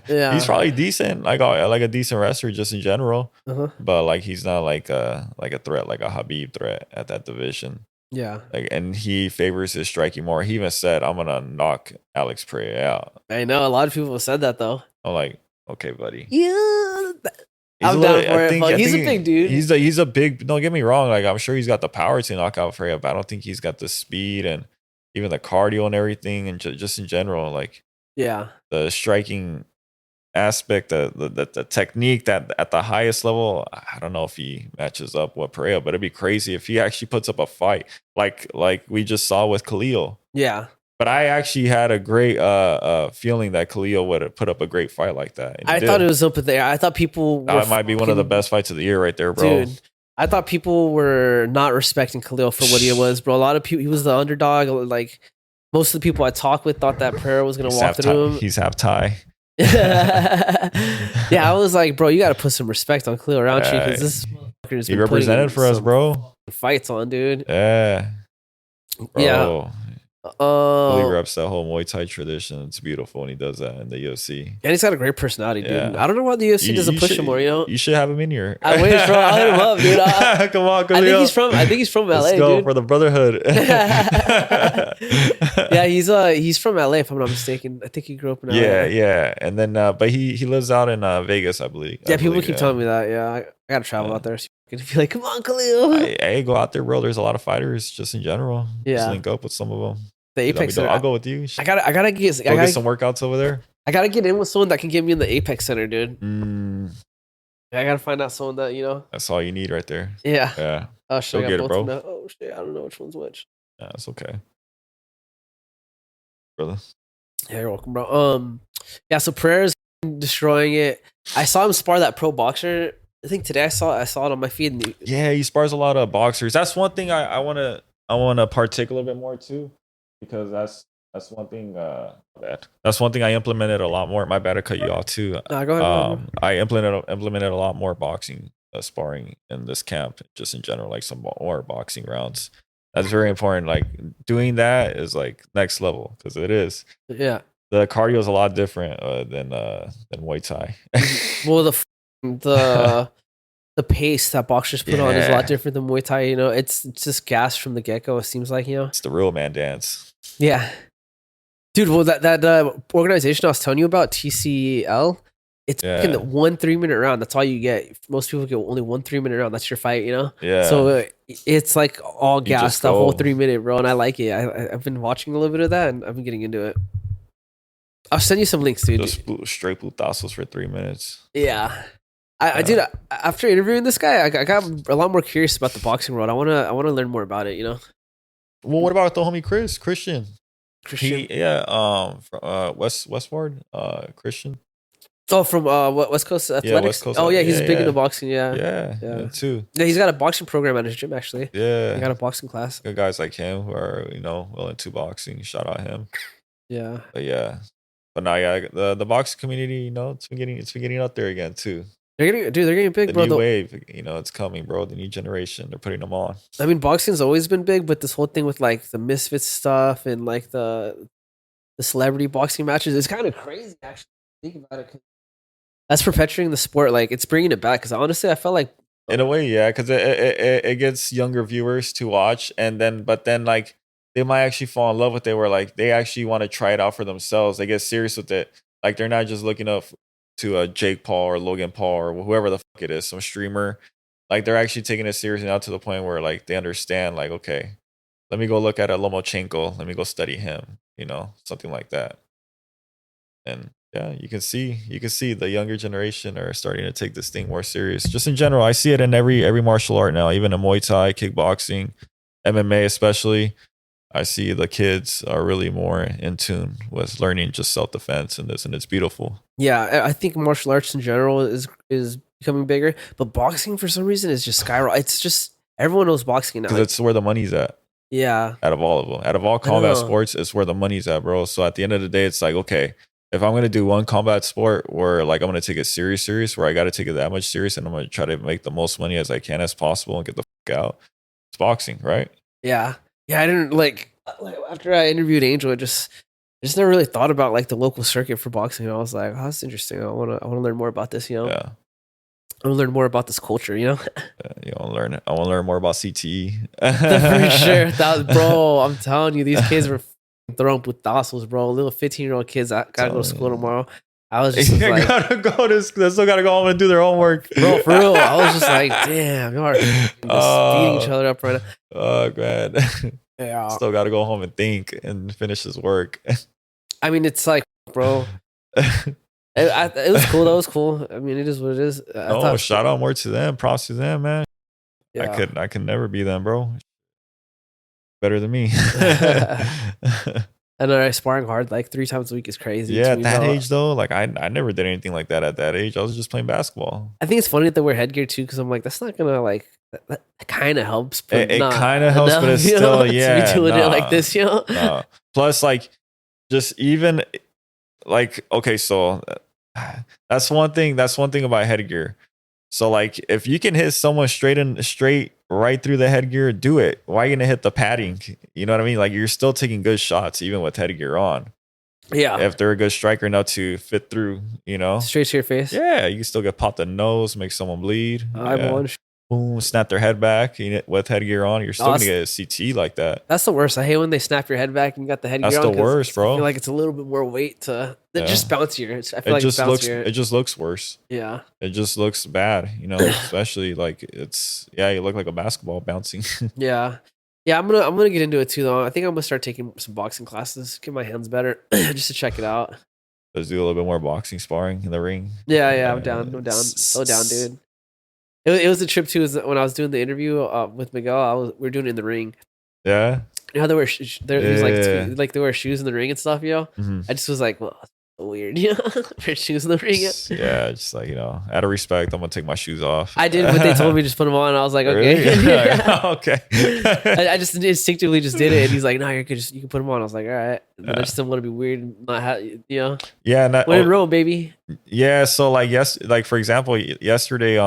Yeah, he's probably decent, like a decent wrestler just in general. But like he's not like a threat, like a Habib threat at that division. Yeah, and he favors his striking more. He even said, "I'm gonna knock Alex Pereira out." I know a lot of people have said that though. I'm like, okay, buddy. Yeah. I'm down for it. He's a big dude. He's a big. Don't get me wrong. Like I'm sure he's got the power to knock out Freya, but I don't think he's got the speed and even the cardio and everything, and just in general, like the striking aspect, the technique that at the highest level. I don't know if he matches up with Pereira, but it'd be crazy if he actually puts up a fight like we just saw with Khalil. Yeah. But I actually had a great feeling that Khalil would have put up a great fight like that. I thought it was up there. I thought people that might be one of the best fights of the year right there, bro. Dude, I thought people were not respecting Khalil for what he was, bro. A lot of people, he was the underdog. Like most of the people I talked with thought that Pereira was going to walk through him. He's half Thai. Yeah, I was like, bro, you got to put some respect on Khalil Roundtree because this he represented for us, bro. Fights on, dude. Yeah. Bro. Yeah. He reps that whole Muay Thai tradition. It's beautiful when he does that in the UFC. And he's got a great personality, dude. I don't know why the UFC doesn't push him more, You should have him in here. I wish, bro. I'll hit him up, dude. Come on, I think he's from LA, Let's go dude. for the brotherhood. Yeah, he's from LA, if I'm not mistaken. I think he grew up in LA. Yeah. And then, but he lives out in Vegas, I believe. People keep telling me that. Yeah, I gotta travel out there. So you can be like, come on, Khalil. Hey, go out there, bro. There's a lot of fighters just in general. Yeah. Just link up with some of them. The Apex Center. I'll go with you. I gotta get some workouts over there. I gotta get in with someone that can get me in the Apex Center, dude. Mm, I gotta find out someone that, you know. that's all you need right there. Yeah. Yeah. Oh shit, Go get it, bro. Oh shit, I don't know which one's which. Yeah, it's okay, brother. Yeah, you're welcome, bro. Yeah, so Pereira's destroying it. I saw him spar that pro boxer. I think today I saw it on my feed. Yeah, he spars a lot of boxers. That's one thing I wanna partake a little bit more too, because that's one thing. That's one thing I implemented a lot more. My bad, I cut you off too. Nah, go ahead. I implemented a lot more boxing sparring in this camp, just in general, like some more boxing rounds. That's very important. Like doing that is like next level, because it is. Yeah. The cardio is a lot different than Muay Thai. Well, the pace that boxers put on is a lot different than Muay Thai. You know, it's just gas from the get go. It seems like, you know, it's the real man dance. Yeah, dude. Well, that organization I was telling you about, TCL, it's fucking the 1 3-minute round. That's all you get. Most people get only 1 3-minute round. That's your fight, you know. Yeah. So it's like all gas the whole 3 minute, bro. And I like it. I've been watching a little bit of that, and I've been getting into it. I'll send you some links, dude. Just straight putazos for 3 minutes. Yeah. Dude, after interviewing this guy, I got a lot more curious about the boxing world. I wanna learn more about it, you know. Well, what about the homie Christian? Christian? From Westward, Christian. Oh, from West Coast Athletics. Yeah, West Coast. Oh yeah, he's big into boxing. Yeah, too. Yeah, he's got a boxing program at his gym actually. Yeah, he got a boxing class. Good guys like him who are well into boxing. Shout out him. Yeah. But now, the boxing community, it's been getting up there again too. They're getting big, bro. The new wave, it's coming, bro. The new generation, they're putting them on. I mean, boxing's always been big, but this whole thing with like the Misfits stuff and like the celebrity boxing matches is kind of crazy. Actually, think about it. That's perpetuating the sport. Like it's bringing it back. Because honestly, I felt like in a way, yeah, because it gets younger viewers to watch, but then like they might actually fall in love with it, where like they actually want to try it out for themselves. They get serious with it. Like they're not just looking up to Jake Paul or Logan Paul or whoever the fuck it is, some streamer. Like they're actually taking it seriously now to the point where like they understand, like, okay, let me go look at a Lomachenko, let me go study him, something like that. And yeah, you can see the younger generation are starting to take this thing more serious. Just in general, I see it in every martial art now, even in Muay Thai, kickboxing, MMA especially. I see the kids are really more in tune with learning just self-defense and this, and it's beautiful. Yeah, I think martial arts in general is becoming bigger, but boxing for some reason is just skyrocketing. It's just everyone knows boxing now. Because it's where the money's at. Yeah. Out of all of them, out of all combat sports, it's where the money's at, bro. So at the end of the day, it's like, okay, if I'm gonna do one combat sport where like I'm gonna take it serious, where I got to take it that much serious, and I'm gonna try to make the most money as I can as possible and get the fuck out, it's boxing, right? Yeah. Yeah, I didn't like after I interviewed Angel, I just never really thought about like the local circuit for boxing. I was like, oh, that's interesting. I want to learn more about this, Yeah. I want to learn more about this culture, I want to learn more about CTE. For sure. Bro, I'm telling you, these kids were throwing putazos, bro. Little 15-year-old kids, I gotta go to school tomorrow. I was just like, they still gotta go home and do their homework. Bro, for real. I was just like, damn, y'all are just beating each other up right now. Oh, man. Yeah. Still gotta go home and think and finish this work. I mean, it's like, bro. It was cool. That was cool. I mean, it is what it is. Shout out more to them. Props to them, man. Yeah. I could never be them, bro. Better than me. And I sparring hard like 3 times a week is crazy. Yeah, at that age though, like I never did anything like that at that age. I was just playing basketball. I think it's funny that they wear headgear too, because I'm like, that's not gonna like that kind of helps. But it kind of helps, but it's still to be doing it like this, Plus, like, just even like, okay, so that's one thing. That's one thing about headgear. So like, if you can hit someone straight right through the headgear, do it. Why are you gonna hit the padding? You know what I mean? Like, you're still taking good shots even with headgear on. Yeah. If they're a good striker enough to fit through, straight to your face. Yeah, you can still get popped in the nose, make someone bleed. Boom, snap their head back with headgear on. You're still gonna get a CT like that. That's the worst. I hate when they snap your head back and you got the headgear on. That's the worst, bro. I feel like it's a little bit more weight to just bouncier. I feel like it's bouncier. It just looks worse. Yeah. It just looks bad, especially like you look like a basketball bouncing. Yeah. Yeah, I'm gonna get into it too though. I think I'm gonna start taking some boxing classes, get my hands better, just to check it out. Let's do a little bit more boxing sparring in the ring. Yeah, I'm down. I'm down. So down, dude. It was a trip too. When I was doing the interview with Miguel, we were doing it in the ring. Yeah. You know how they wear there's Yeah. like they wear shoes in the ring and stuff, yo. Mhm. I just was like, well, that's so weird, you know, wear shoes in the ring. Yeah, just like, out of respect, I'm gonna take my shoes off. I did, but they told me to just put them on. And I was like, okay, Really? Okay. I just instinctively just did it, and he's like, no, you can put them on. I was like, all right. And then I just didn't want to be weird and not have, Yeah, and when in Rome, baby. Yeah, so like for example, yesterday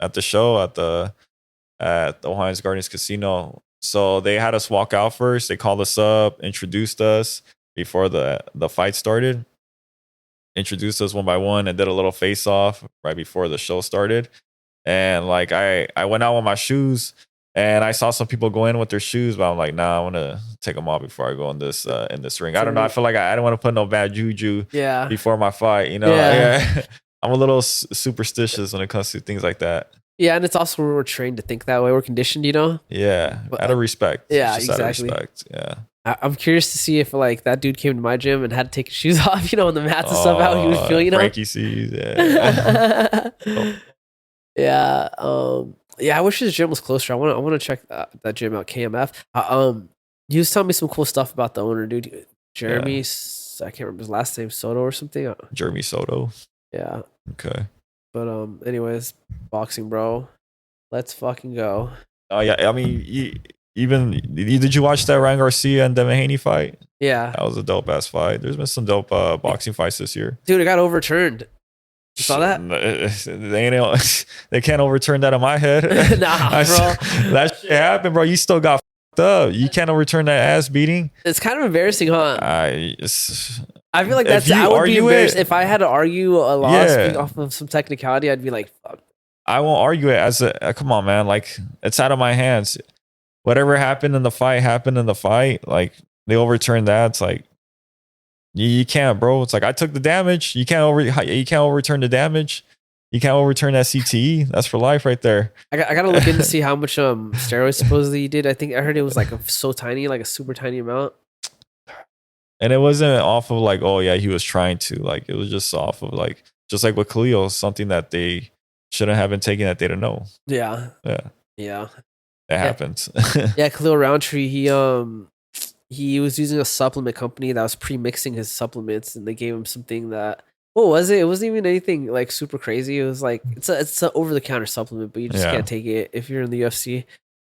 at the show at the Ohio's Gardens Casino, so they had us walk out first. They called us up, introduced us before the fight started. Introduced us one by one and did a little face off right before the show started. And like I went out with my shoes and I saw some people go in with their shoes, but I'm like, nah, I want to take them off before I go in this ring. I don't know. I feel like I don't want to put no bad juju before my fight. Yeah. I'm a little superstitious when it comes to things like that. Yeah, and it's also we're trained to think that way. We're conditioned, Yeah, but, out of respect. Yeah, just exactly. Out of respect. Yeah. I'm curious to see if like that dude came to my gym and had to take his shoes off, on the mats and stuff. How he would feel, Frankie sees. Yeah. Yeah. Yeah. I wish his gym was closer. I want to check that gym out. KMF. He was telling me some cool stuff about the owner, dude. Jeremy. I can't remember his last name. Soto or something. Jeremy Soto. Yeah. Okay. But anyways, boxing, bro. Let's fucking go. Oh yeah, I mean, did you watch that Ryan Garcia and Devin Haney fight? Yeah, that was a dope ass fight. There's been some dope boxing fights this year. Dude, it got overturned. You saw that? They can't overturn that in my head. Nah, bro. That shit happened, bro. You still got fucked up. You can't overturn that ass beating. It's kind of embarrassing, huh? I feel like If you I would be argue embarrassed it- if I had to argue a loss off of some technicality. I'd be like, fuck. I won't argue it as come on, man. Like, it's out of my hands. Whatever happened in the fight happened in the fight. Like, they overturned that. It's like, you can't, bro. It's like, I took the damage. You can't overturn the damage. You can't overturn that CTE. That's for life right there. I gotta look in to see how much steroids supposedly he did. I think I heard it was like so tiny, like a super tiny amount. And it wasn't off of like, oh yeah, he was trying to. Like, it was just off of like, just like with Khalil, something that they shouldn't have been taking that they didn't know. Yeah. It happens. Yeah, Khalil Roundtree, he was using a supplement company that was pre-mixing his supplements, and they gave him something that, what was it? It wasn't even anything like super crazy. It was like it's a over-the-counter supplement, but you just can't take it if you're in the UFC.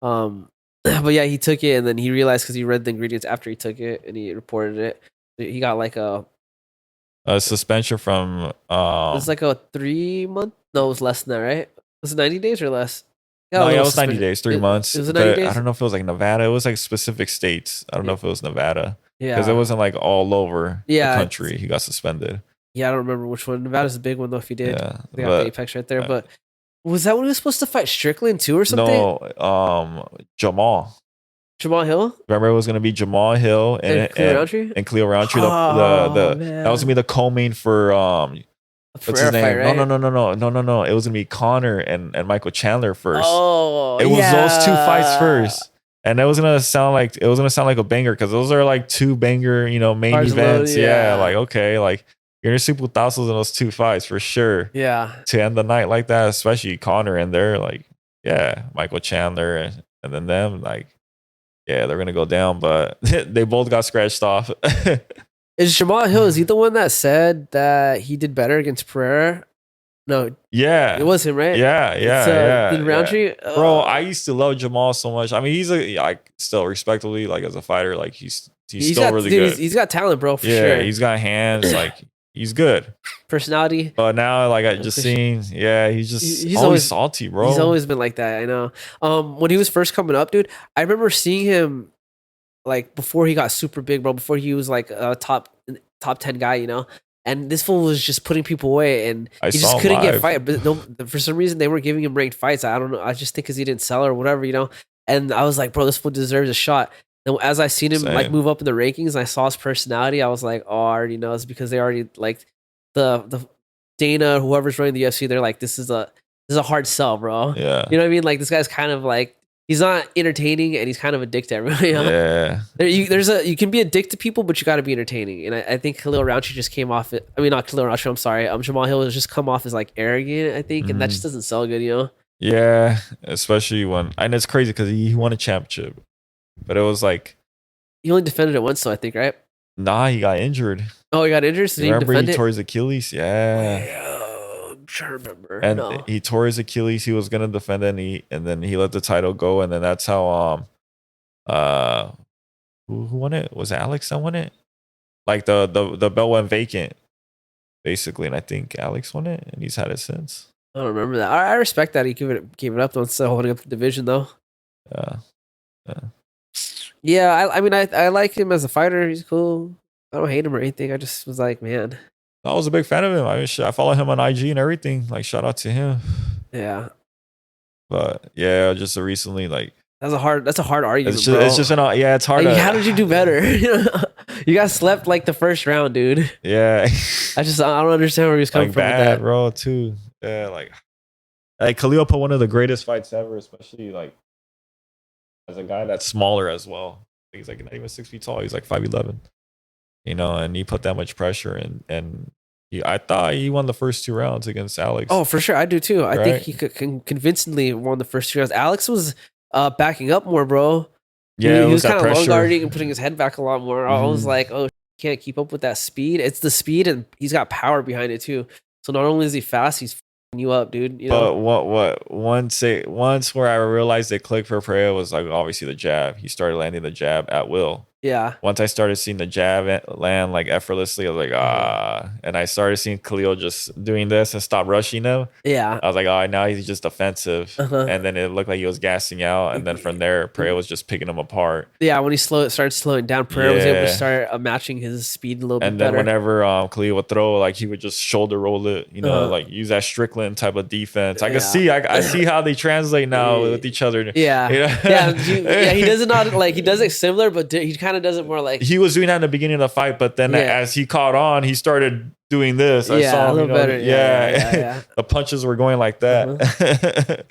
But yeah, he took it, and then he realized because he read the ingredients after he took it, and he reported it. He got like a suspension from. It was like a 3 month. No, it was less than that, right? Was it 90 days or less? It was 90 days, 3 months. It was 90 days? I don't know if it was like Nevada. It was like specific states. I don't know if it was Nevada. Yeah, because it wasn't like all over the country. He got suspended. Yeah, I don't remember which one. Nevada's a big one though. If he did, they got the Apex right there. Yeah. But was that when he was supposed to fight Strickland too, or something? No, Jamal Hill. Remember, it was gonna be Jamal Hill and Cleo Roundtree. That was gonna be the co-main for what's his name? Fight, right? No. It was gonna be Connor and Michael Chandler first. Oh, it was those two fights first, and it was gonna sound like a banger because those are like two banger, main events. Like okay, like you're gonna see putazos in those two fights for sure. Yeah, to end the night like that, especially Connor and they're like, Michael Chandler and then them like, they're gonna go down, but they both got scratched off. Is Jamal Hill, is he the one that said that he did better against Pereira? No. Yeah. It was him, right? Yeah. In Roundtree? Yeah. Bro, I used to love Jamal so much. I mean, he's still respectably, like as a fighter, like he's still really good. He's got talent, bro, for sure. Yeah, he's got hands, like he's good. Personality. But now, like I just seen, he's always salty, bro. He's always been like that, I know. When he was first coming up, dude, I remember seeing him like before he got super big, bro, before he was like a top 10 guy, and this fool was just putting people away, and he just couldn't get fight. But for some reason, they weren't giving him ranked fights. I don't know. I just think because he didn't sell or whatever, And I was like, bro, this fool deserves a shot. And as I seen him like move up in the rankings, and I saw his personality, I was like, oh, I already know. It's because they already like the Dana, whoever's running the UFC, they're like, this is a hard sell, bro. Yeah, you know what I mean? Like this guy's kind of like he's not entertaining, and he's kind of a dick to everybody. Yeah. You can be a dick to people, but you got to be entertaining. And I think Khalil Rountree just came off it. I mean, not Khalil Rountree. I'm sorry. Jamal Hill has just come off as like arrogant, I think, and that just doesn't sell good, you know. Yeah, especially and it's crazy because he won a championship, but it was like he only defended it once, so I think, right? Nah, he got injured. Oh, he got injured. So remember he tore his Achilles? Yeah. I'm trying to remember. And he tore his Achilles. He was gonna defend it, and then he let the title go, and then that's how who won it? Was it Alex that won it? Like the belt went vacant, basically, and I think Alex won it, and he's had it since. I don't remember that. I respect that he gave it up instead of holding up the division, though. Yeah. I mean, I like him as a fighter. He's cool. I don't hate him or anything. I just was like, man. I was a big fan of him. I follow him on IG and everything. Like, shout out to him. Yeah. But yeah, just recently, like that's a hard argument. It's hard. Like, how did you do better? You got slept like the first round, dude. Yeah. I don't understand where he was coming from. Bad, with that, bro. Too. Yeah, like Khalil put one of the greatest fights ever, especially like as a guy that's smaller as well. He's like not even 6 feet tall. He's like 5'11". You know, and he put that much pressure and I thought he won the first 2 rounds against Alex. Oh, for sure, I do too. I think he convincingly won the first 2 rounds. Alex was backing up more, bro. Yeah, he was kind of long guarding and putting his head back a lot more. I was like, oh, can't keep up with that speed. It's the speed, and he's got power behind it too. So not only is he fast, he's f***ing you up, dude. You know? But once where I realized it clicked for Pereira was like obviously the jab. He started landing the jab at will. Yeah. Once I started seeing the jab land like effortlessly, I was like, and I started seeing Khalil just doing this and stop rushing him. Yeah. I was like, now he's just defensive. And then it looked like he was gassing out. And then from there, Pereira was just picking him apart. Yeah. When he started slowing down, Pereira was able to start matching his speed a little bit better. And then whenever Khalil would throw, like he would just shoulder roll it, you know, like use that Strickland type of defense. I can see, I see how they translate now with each other. Yeah. You know? Yeah. He does it not like he does it similar, but he kind of does it more like he was doing that in the beginning of the fight, but then as he caught on, he started doing this. I saw him, a little better. Yeah. The punches were going like that.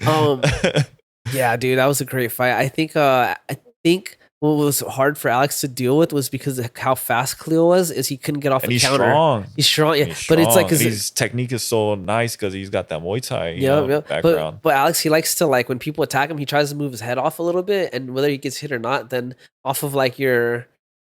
Yeah, dude, that was a great fight. I think what was hard for Alex to deal with was because of how fast Khalil was. Is he couldn't get off the counter. He's strong. Yeah, but it's like his technique is so nice because he's got that Muay Thai background. But Alex, he likes to like when people attack him, he tries to move his head off a little bit, and whether he gets hit or not, then off of like your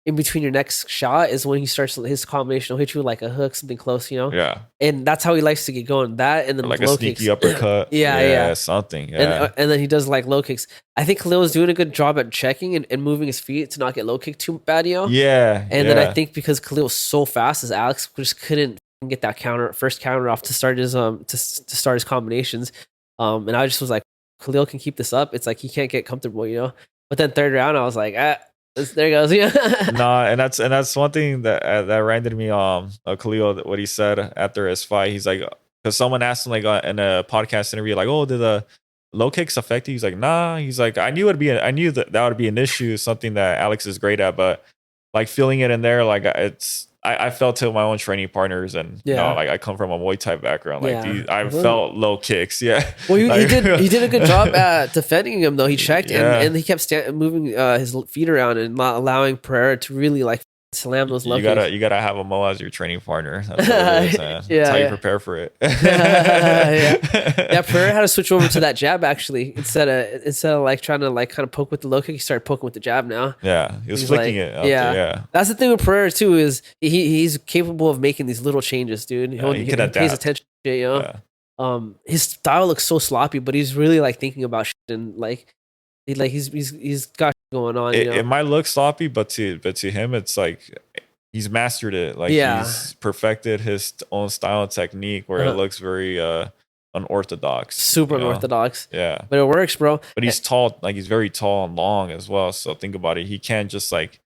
in between your next shot is when he starts his combination. He'll hit you with like a hook, something close, you know? Yeah. And that's how he likes to get going. That and then like low a sneaky kicks. uppercut. Yeah. Something. Yeah. And then he does like low kicks. I think Khalil was doing a good job at checking and moving his feet to not get low kicked too bad, you know? Yeah. And then I think because Khalil was so fast as Alex just couldn't get that first counter off to start his to start his combinations. And I just was like, Khalil can keep this up. It's like he can't get comfortable, you know? But then third round, I was like, there goes. Yeah. Nah, and that's one thing that reminded me Khalil, what he said after his fight. He's like, because someone asked him like in a podcast interview, like, oh, did the low kicks affect you? He's like, nah. He's like, I knew that would be an issue, something that Alex is great at, but like feeling it in there, like I felt to my own training partners, and you know, like I come from a Muay Thai background. Like I felt low kicks. Yeah. Well, he did a good job at defending him though. He checked and he kept moving his feet around and not allowing Pereira to really like slam those low kicks. You gotta have a Mo as your training partner. That's what it is, man. That's how you prepare for it. Yeah, Pereira had to switch over to that jab actually instead of like trying to like kind of poke with the low kick. He started poking with the jab now. Yeah, he was flicking it. Yeah, that's the thing with Pereira too is he's capable of making these little changes, dude. He pays attention to it, you know. Yeah. His style looks so sloppy, but he's really like thinking about shit and like he's got going on. It might look sloppy, but to him, it's like he's mastered it. Like he's perfected his own style and technique where it looks very unorthodox. Super unorthodox. Yeah. But it works, bro. But he's tall, like he's very tall and long as well. So think about it. He can't just like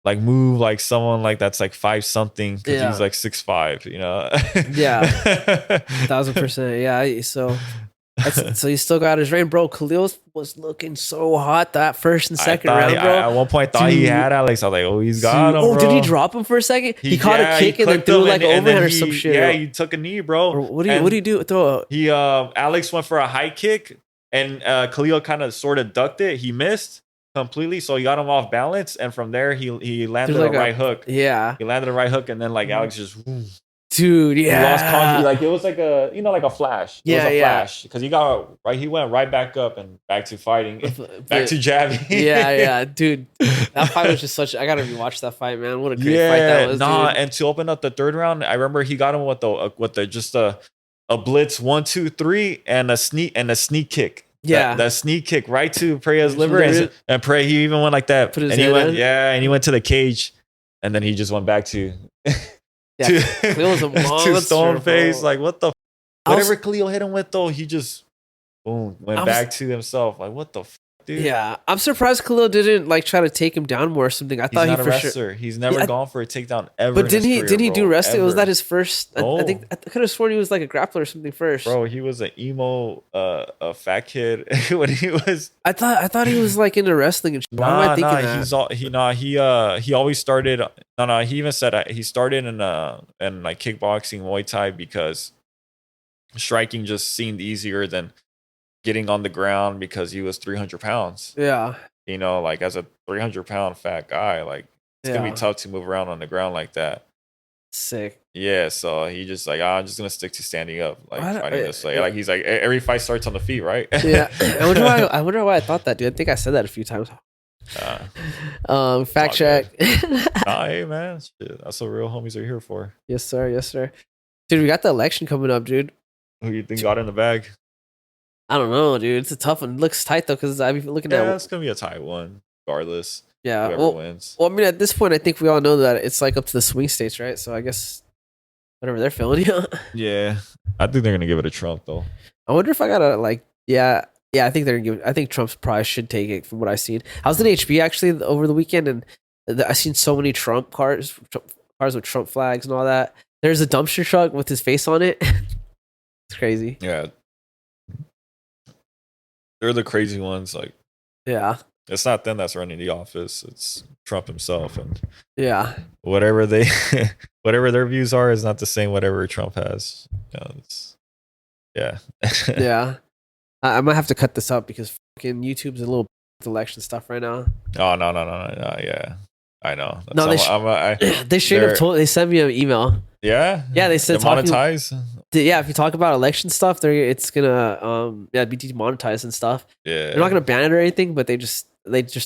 move like someone like that's like 5 something because he's like 6'5", you know? Yeah. 1,000%. Yeah. So he still got his reign, bro. Khalil was looking so hot that first and second round, bro. At one point, I thought he had Alex. I was like, oh, he's got him, bro. Did he drop him for a second? He caught a kick and then threw like an overhand or some shit. Yeah, he took a knee, bro. What do you do? Alex went for a high kick, and Khalil kind of sort of ducked it. He missed completely, so he got him off balance, and from there he landed like a right hook. Yeah, he landed a right hook, and then like Alex just. Dude, yeah. He lost contact. Like it was like a, like a flash. It was a flash because he went right back up and back to fighting, back to jabbing. yeah, dude. That fight was just such. I gotta rewatch that fight, man. What a great fight that was. Dude. And to open up the third round, I remember he got him with the just a blitz 1, 2, 3 and a sneak kick. Yeah, that sneak kick right to Pereira's liver, and Pereira he even went like that, and he went to the cage, and then he just went back to. Yeah, Khalil was a monster, to stone face. Like what the whatever Khalil hit him with though, he just went back to himself. Like what the dude? Yeah, I'm surprised Khalil didn't like try to take him down more or something. I thought he's not a wrestler. He's never gone for a takedown ever. But didn't he do wrestling? Was that his first? No. I think I could have sworn he was like a grappler or something first. Bro, he was an emo, a fat kid when he was. I thought he was like into wrestling and shit. Why am I thinking that? He always started. He even said he started in like kickboxing, Muay Thai because striking just seemed easier than getting on the ground because he was 300 pounds. Yeah. Like as a 300-pound fat guy, like it's going to be tough to move around on the ground like that. Sick. Yeah. So he just like, I'm just going to stick to standing up. Like fighting this way. Like he's like, every fight starts on the feet, right? Yeah. I wonder why I thought that, dude. I think I said that a few times. Fact check. Hey man. Shit, that's what real homies are here for. Yes, sir. Yes, sir. Dude, we got the election coming up, dude. Who you think got in the bag? I don't know, dude. It's a tough one. It looks tight though, because I've been looking at. Yeah, it's gonna be a tight one, regardless. Yeah, whoever wins. Well, I mean, at this point, I think we all know that it's like up to the swing states, right? So I guess whatever they're feeling. Yeah, I think they're gonna give it to Trump though. I wonder if I gotta like, yeah. I think they're gonna give. I think Trump probably should take it from what I've seen. I was in HB actually over the weekend, and I seen so many Trump cars with Trump flags and all that. There's a dumpster truck with his face on it. It's crazy. Yeah. They're the crazy ones. Like, yeah, it's not them that's running the office. It's Trump himself, and whatever their views are is not the same. Whatever Trump has, yeah. I might have to cut this up because fucking YouTube's a little election stuff right now. Oh no, yeah, I know. They straight up told. They sent me an email. Yeah, they said monetize. Yeah, if you talk about election stuff, it's gonna be demonetized and stuff. Yeah, they're not gonna ban it or anything, but they just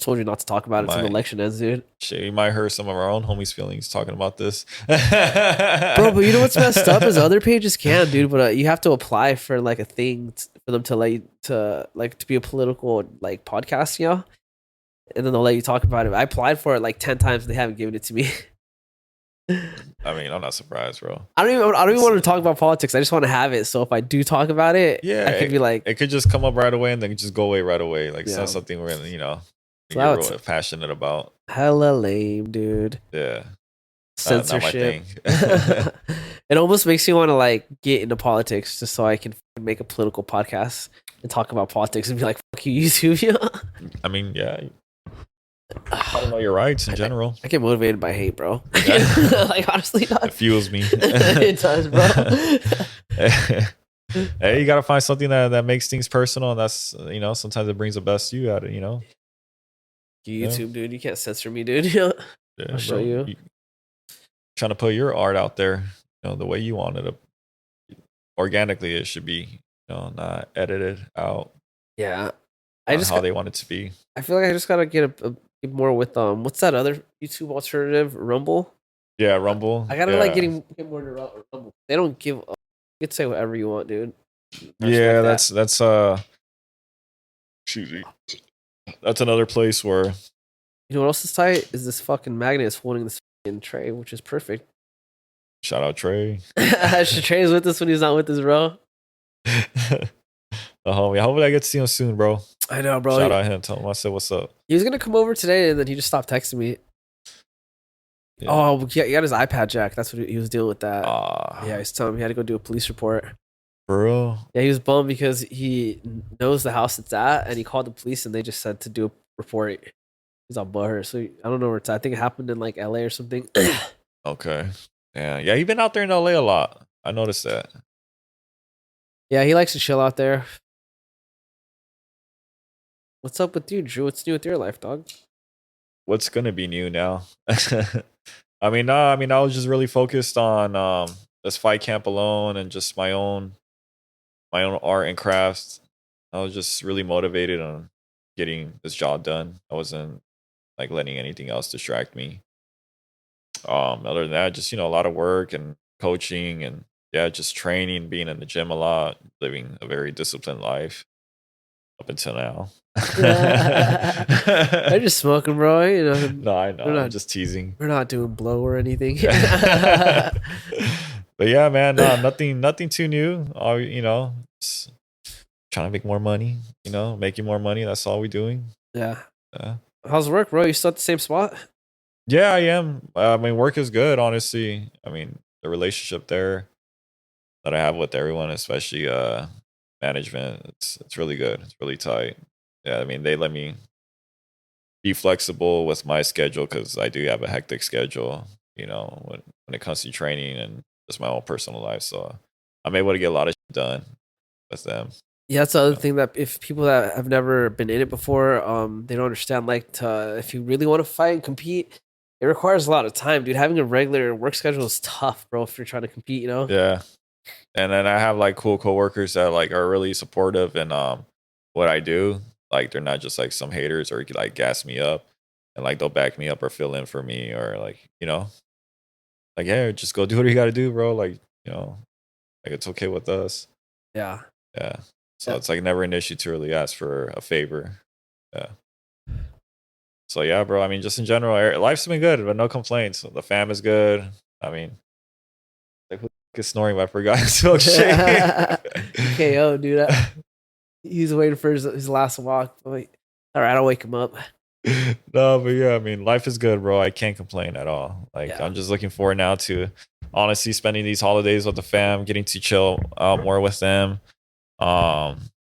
told you not to talk about it until the election ends, dude. Shit, we might hurt some of our own homies' feelings talking about this, bro. But you know what's messed up is other pages can, dude. But you have to apply for like a thing for them to let you to be a political like podcast, and then they'll let you talk about it. I applied for it like 10 times and they haven't given it to me. I mean, I'm not surprised, bro. I don't even want to talk about politics. I just want to have it. So if I do talk about it, I could be like, it could just come up right away and then just go away right away. Like it's not something we're you're really passionate about. Hella lame, dude. Yeah. Censorship. It almost makes me want to like get into politics just so I can make a political podcast and talk about politics and be like, fuck you, YouTube. I mean, yeah. I don't know your rights in general. I get motivated by hate, bro. Like honestly, it fuels me. It does, bro. Hey, you gotta find something that makes things personal, and that's sometimes it brings the best you out of YouTube, dude. You can't censor me, dude. I'll show you. Trying to put your art out there, the way you want it to. Organically, it should be, not edited out. Yeah, how they want it to be. I feel like I just gotta get more with what's that other YouTube alternative, Rumble? Yeah, Rumble. I gotta get more to Rumble. They don't give. You can say whatever you want, dude. Yeah, that's excuse me. That's another place where. You know what else is tight? Is this fucking magnet is holding this fucking tray, which is perfect. Shout out Trey. Trey's with us when he's not with us, bro. The homie. I hope I get to see him soon, bro. I know, bro. Shout out him. Tell him I said what's up. He was gonna come over today, and then he just stopped texting me. Yeah. Oh, he got his iPad jack. That's what he was dealing with. That. Yeah, he's telling me he had to go do a police report. For real? Yeah, he was bummed because he knows the house it's at, and he called the police, and they just said to do a report. He's on butthurt, so I don't know where it's at. I think it happened in like LA or something. Okay. Yeah, he's been out there in LA a lot. I noticed that. Yeah, he likes to chill out there. What's up with you, Drew? What's new with your life, dog? What's gonna be new now? I mean, no, I mean, I was just really focused on this fight camp alone and just my own art and crafts. I was just really motivated on getting this job done. I wasn't like letting anything else distract me. Other than that, just a lot of work and coaching and yeah, just training, being in the gym a lot, living a very disciplined life up until now. I'm just smoking, bro. No, I know. I'm just teasing. We're not doing blow or anything. But yeah, man, nothing too new. Just trying to make more money. Making more money. That's all we're doing. Yeah. How's work, bro? You still at the same spot? Yeah, I am. I mean, work is good, honestly. I mean, the relationship there that I have with everyone, especially management, it's really good. It's really tight. Yeah, I mean, they let me be flexible with my schedule because I do have a hectic schedule. When it comes to training and just my own personal life, so I'm able to get a lot of shit done with them. Yeah, that's the other thing that if people that have never been in it before, they don't understand. Like, if you really want to fight and compete, it requires a lot of time, dude. Having a regular work schedule is tough, bro. If you're trying to compete, Yeah, and then I have like cool coworkers that like are really supportive in what I do. Like they're not just like some haters or like gas me up, and like they'll back me up or fill in for me or like like yeah, just go do what you got to do, bro. Like like it's okay with us. Yeah. Yeah. So it's like never an issue to really ask for a favor. Yeah. So yeah, bro. I mean, just in general, life's been good, but no complaints. The fam is good. I mean, like who is snoring? But I forgot his milkshake. KO, dude. He's waiting for his last walk. Wait. All right, I'll wake him up. No, but yeah, I mean, life is good, bro. I can't complain at all. Like, I'm just looking forward now to honestly spending these holidays with the fam, getting to chill more with them.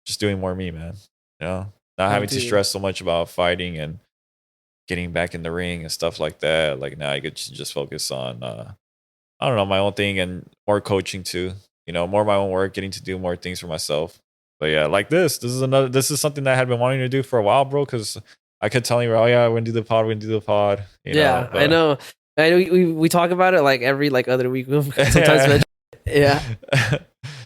Just doing more me, man. Not having to stress so much about fighting and getting back in the ring and stuff like that. Like now I get to just focus on I don't know, my own thing and more coaching too. More of my own work, getting to do more things for myself. But yeah, like this is something that I had been wanting to do for a while, bro, because I kept telling you, oh yeah, we're gonna do the pod, Yeah, I know. I know we talk about it like every other week. Sometimes yeah.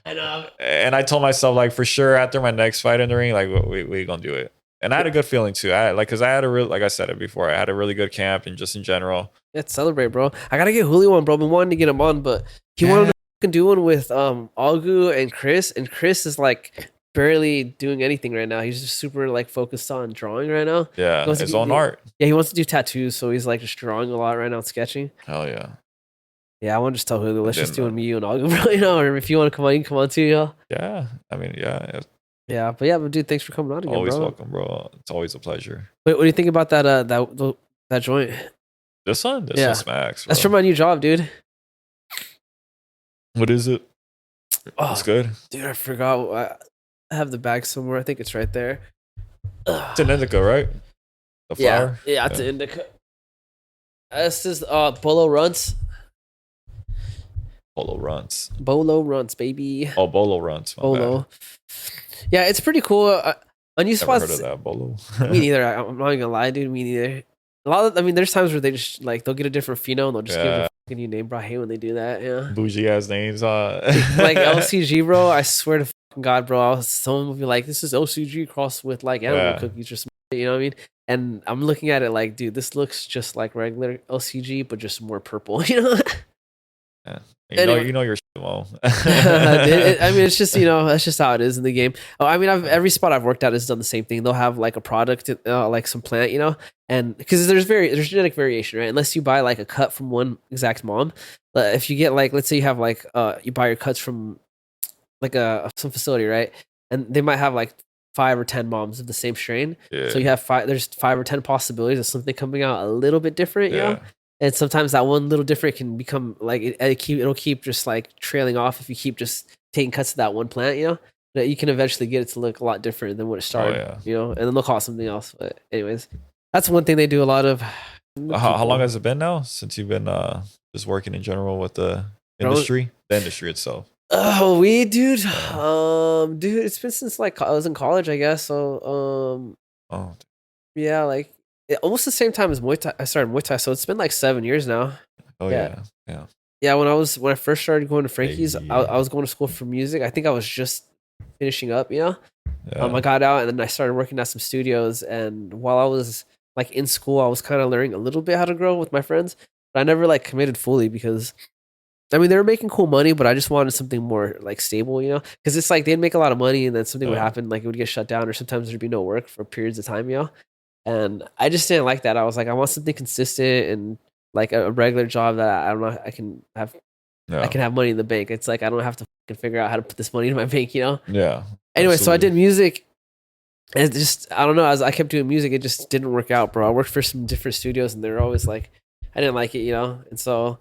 I know. And I told myself, like, for sure, after my next fight in the ring, like, we gonna do it. And I had a good feeling too. Because I had like I said it before, I had a really good camp and just in general. Let's celebrate, bro. I gotta get Julio one, bro. I've been wanting to get him on, but he wanted to do one with Algu and Chris is like barely doing anything right now. He's just super like focused on drawing right now. Yeah, his own art. Yeah, he wants to do tattoos, so he's like just drawing a lot right now and sketching. Hell yeah. Yeah, I want to just tell Julio, let's just do it, me, you, and Algu, bro. Or if you want to come on, you can come on too, yo. Yeah, I mean, yeah. Yeah, but dude, thanks for coming on again, always bro. Welcome, bro. It's always a pleasure. Wait, what do you think about that joint? This one? This one smacks, bro. That's from my new job, dude. What is it? Oh, it's good. Dude, I forgot. I have the bag somewhere. I think it's right there. It's an indica, right? The flower? Yeah, it's an indica. This is Bolo Runts. Bolo Runts. Bolo Runts, baby. Oh, Bolo Runts. Bolo. Yeah, it's pretty cool. Unused spots. Never heard of that, Bolo. Me neither. I'm not gonna lie, dude. Me neither. There's times where they just like they'll get a different pheno and they'll just give it a fucking new name, bro. I hate when they do that. Yeah. Bougie ass names. Like LCG, bro. I swear to fucking God, bro. Someone will be like, "This is OCG crossed with like animal cookies or something." You know what I mean? And I'm looking at it like, dude, this looks just like regular LCG, but just more purple. You know? Yeah. You know your shit well. I mean, it's just that's just how it is in the game. Oh, I mean, every spot I've worked at has done the same thing. They'll have like a product, like some plant, and because there's genetic variation, right? Unless you buy like a cut from one exact mom, if you get like, let's say you have like you buy your cuts from like some facility, right? And they might have like 5 or 10 moms of the same strain. Yeah. So you have there's 5 or 10 possibilities of something coming out a little bit different, And sometimes that one little different can become like it'll keep just like trailing off if you keep just taking cuts of that one plant, that you can eventually get it to look a lot different than what it started, and then they'll call it something else. But anyways, that's one thing they do a lot of. How long has it been now since you've been just working in general with the industry, the industry itself? Oh, dude, it's been since like I was in college, I guess. So Oh, Yeah, like almost the same time as Muay Thai. I started Muay Thai, so it's been like 7 years now. oh Yeah, yeah, yeah. yeah. When I first started going to Frankie's, Hey, I was going to school for music. I think I was just finishing up. I yeah, got out and then I started working at some studios. And while I was like in school, I was kind of learning a little bit how to grow with my friends, but I never like committed fully because I mean they were making cool money, but I just wanted something more like stable, because it's like they'd make a lot of money and then something would yeah, happen, like it would get shut down, or sometimes there'd be no work for periods of time. And I just didn't like that. I was like, I want something consistent and like a regular job that I don't know I yeah, can have money in the bank. It's like I don't have to fucking figure out how to put this money in my bank. yeah. Anyway, so I Absolutely. did music. And it just I don't know, as I kept doing music, it just didn't work out, bro. I worked for some different studios and they were always like I didn't like it. And so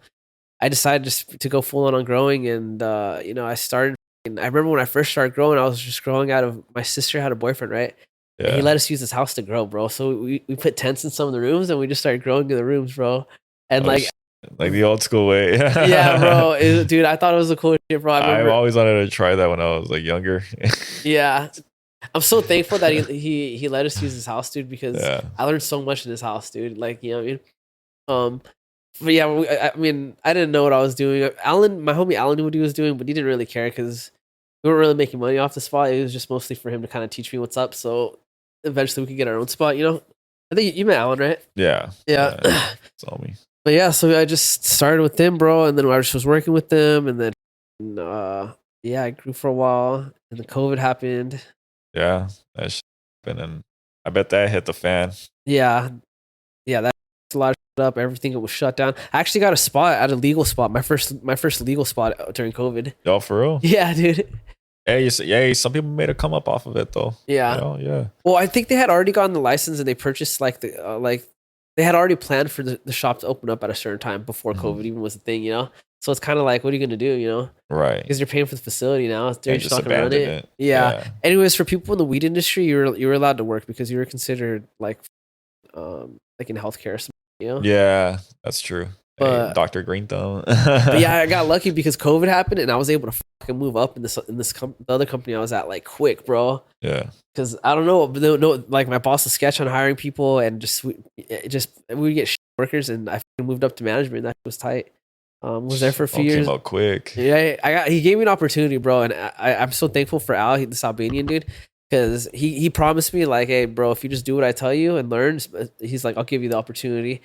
I decided just to go full on growing and I started and I remember when I first started growing, I was just growing out of my sister had a boyfriend, right? And he Yeah. let us use his house to grow, bro. So we put tents in some of the rooms and we just started growing in the rooms, bro. And Oh, like like the old school way. yeah, bro. Dude, I thought it was the coolest shit, bro. I I've remember always wanted to try that when I was like younger. yeah. I'm so thankful that he let us use his house, dude, because Yeah. I learned so much in his house, dude. Like, you know what I mean? But yeah, I mean, I didn't know what I was doing. My homie Alan knew what he was doing, but he didn't really care because we weren't really making money off the spot. It was just mostly for him to kind of teach me what's up. So eventually we could get our own spot. I think you met Alan, right? Yeah. Yeah. Yeah. Tell me. But yeah, so I just started with them, bro, and then I just was working with them, and then yeah, I grew for a while, and then COVID happened. Yeah. That shit happened, and I bet that hit the fan. Yeah, yeah, that's a lot of shit up. Everything was shut down. I actually got a spot at a legal spot, my first legal spot during COVID. Y'all for real? Yeah, dude. Hey, yeah, some people made a come up off of it though. Yeah. Yeah. Well, I think they had already gotten the license and they purchased like they had already planned for the shop to open up at a certain time before Mhm. COVID even was a thing. So it's kind of like, what are you gonna do? Right. Because you're paying for the facility now. They're And just just not gonna run abandon it. it. Yeah. Yeah. Anyways, for people in the weed industry, you were allowed to work because you were considered like in healthcare or something. Yeah, that's true. Hey, But Dr. Green Thumb. But yeah, I got lucky because COVID happened and I was able to fucking move up in the other company I was at like quick, bro. Yeah. Because I don't know, but no, like my boss was sketch on hiring people and we would get workers and I fucking moved up to management. That was tight. Was there for a few All years. came out quick. Yeah, he gave me an opportunity, bro, and I'm so thankful for Al, this Albanian dude, because he promised me like, hey, bro, if you just do what I tell you and learn, he's like, I'll give you the opportunity.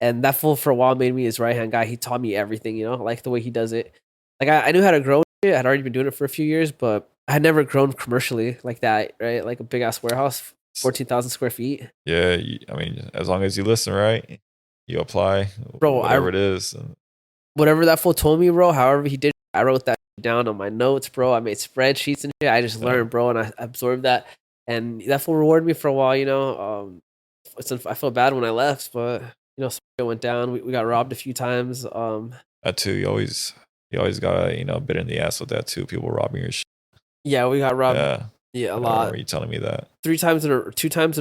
And that fool for a while made me his right hand guy. He taught me everything, like the way he does it. Like I knew how to grow. I had already been doing it for a few years, but I had never grown commercially like that, right? Like a big ass warehouse, 14,000 square feet. Yeah, I mean, as long as you listen, right? You apply, Bro, whatever it is. Whatever that fool told me, bro, however he did, I wrote that down on my notes, bro. I made spreadsheets and shit. I just learned, bro, and I absorbed that. And that fool rewarded me for a while. I felt bad when I left, but it went down. We got robbed a few times. That too, you always got a bit in the ass with that too. People robbing your shit. Yeah, we got robbed. Yeah, Yeah, a I lot. remember you telling me that. 2 times in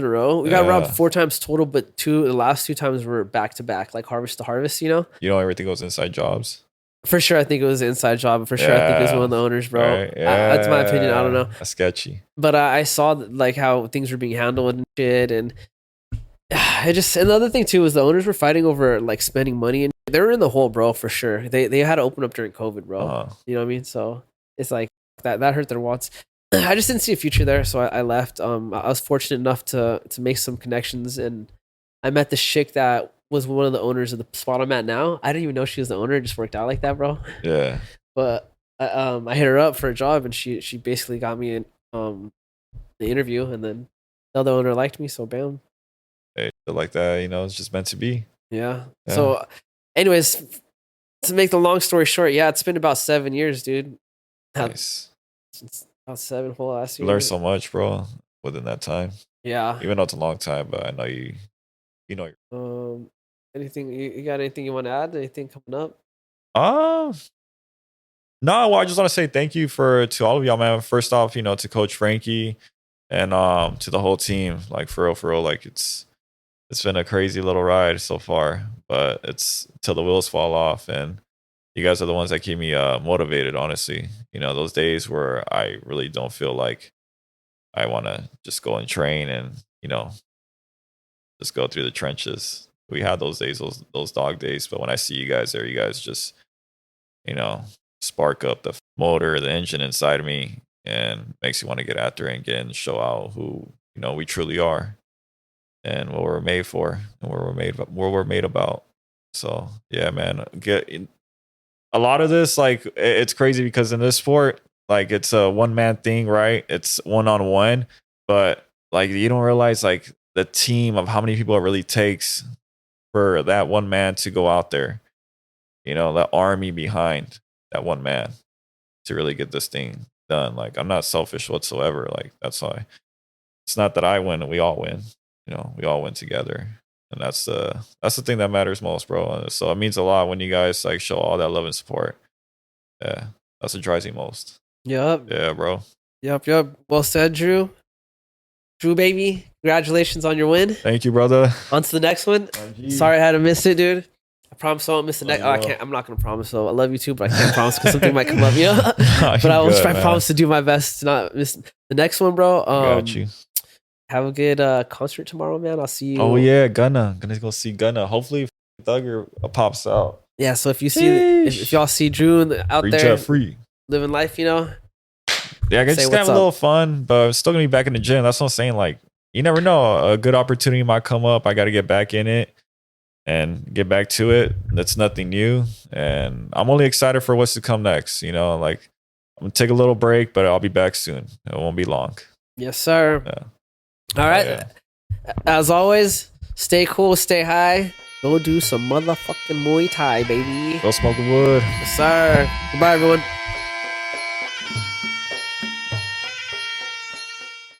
a row. We got robbed Yeah. 4 times total, but the last 2 times were back to back, like harvest to harvest. Everything goes inside jobs. For sure, I think it was an inside job. For sure, I think it was one of the owners, bro. Right, yeah, That's my opinion. I don't know. That's sketchy. But I saw like how things were being handled and shit, and another thing too was the owners were fighting over like spending money, and they were in the hole, bro, for sure. They had to open up during COVID, bro. Uh-huh. You know what I mean? So it's like that hurt their wants. I just didn't see a future there, so I left. I was fortunate enough to make some connections, and I met this chick that was one of the owners of the spot I'm at now. I didn't even know she was the owner. It just worked out like that, bro. Yeah. But I hit her up for a job, and she basically got me in the interview, and then the other owner liked me, so bam. Hey, shit like that, it's just meant to be. Yeah. Yeah. So, anyways, to make the long story short, yeah, it's been about 7 years, dude. Nice. It's about 7 whole last year. You learned so much, bro, within that time. Yeah. Even though it's a long time, but I know you know. Anything you got? Anything you want to add? Anything coming up? No, well, I just want to say thank you to all of y'all, man. First off, to Coach Frankie and to the whole team. Like for real, like it's been a crazy little ride so far, but it's till the wheels fall off, and you guys are the ones that keep me motivated, honestly. Those days where I really don't feel like I want to just go and train and just go through the trenches. We had those days, those dog days. But when I see you guys there, you guys just, spark up the motor, the engine inside of me, and makes you want to get after it and get and show out who we truly are, and what we're made for, and what we're made about. So yeah, man, a lot of this, like, it's crazy because in this sport, like, it's a one man thing, right? It's one-on-one, but like, you don't realize like the team of how many people it really takes for that one man to go out there, the army behind that one man to really get this thing done. Like, I'm not selfish whatsoever. Like, that's why it's not that I win and we all win. We all win together, and that's the thing that matters most, bro. So it means a lot when you guys like show all that love and support. Yeah, that's what drives me most. Yep. Yeah, bro. Yep. Well said, Drew. Drew, baby, congratulations on your win. Thank you, brother. On to the next one. Sorry I had to miss it, dude. I promise I won't miss the next. I can't. I'm not gonna promise. So I love you too, but I can't promise because something might come up. But I will try promise to do my best to not miss the next one, bro. Got you. Have a good concert tomorrow, man. I'll see you. Oh yeah, gonna go see Gunna. Hopefully, Thugger pops out. Yeah. So if you see, if y'all see Drew out free there, free living life, Yeah, I just have a little fun, but I'm still gonna be back in the gym. That's what I'm saying. Like, you never know, a good opportunity might come up. I got to get back in it and get back to it. That's nothing new, and I'm only excited for what's to come next. Like, I'm gonna take a little break, but I'll be back soon. It won't be long. Yes, sir. Yeah. All right. As always, stay cool, stay high. Go do some motherfucking Muay Thai, baby. Go smoke the wood. Yes, sir. Goodbye, everyone.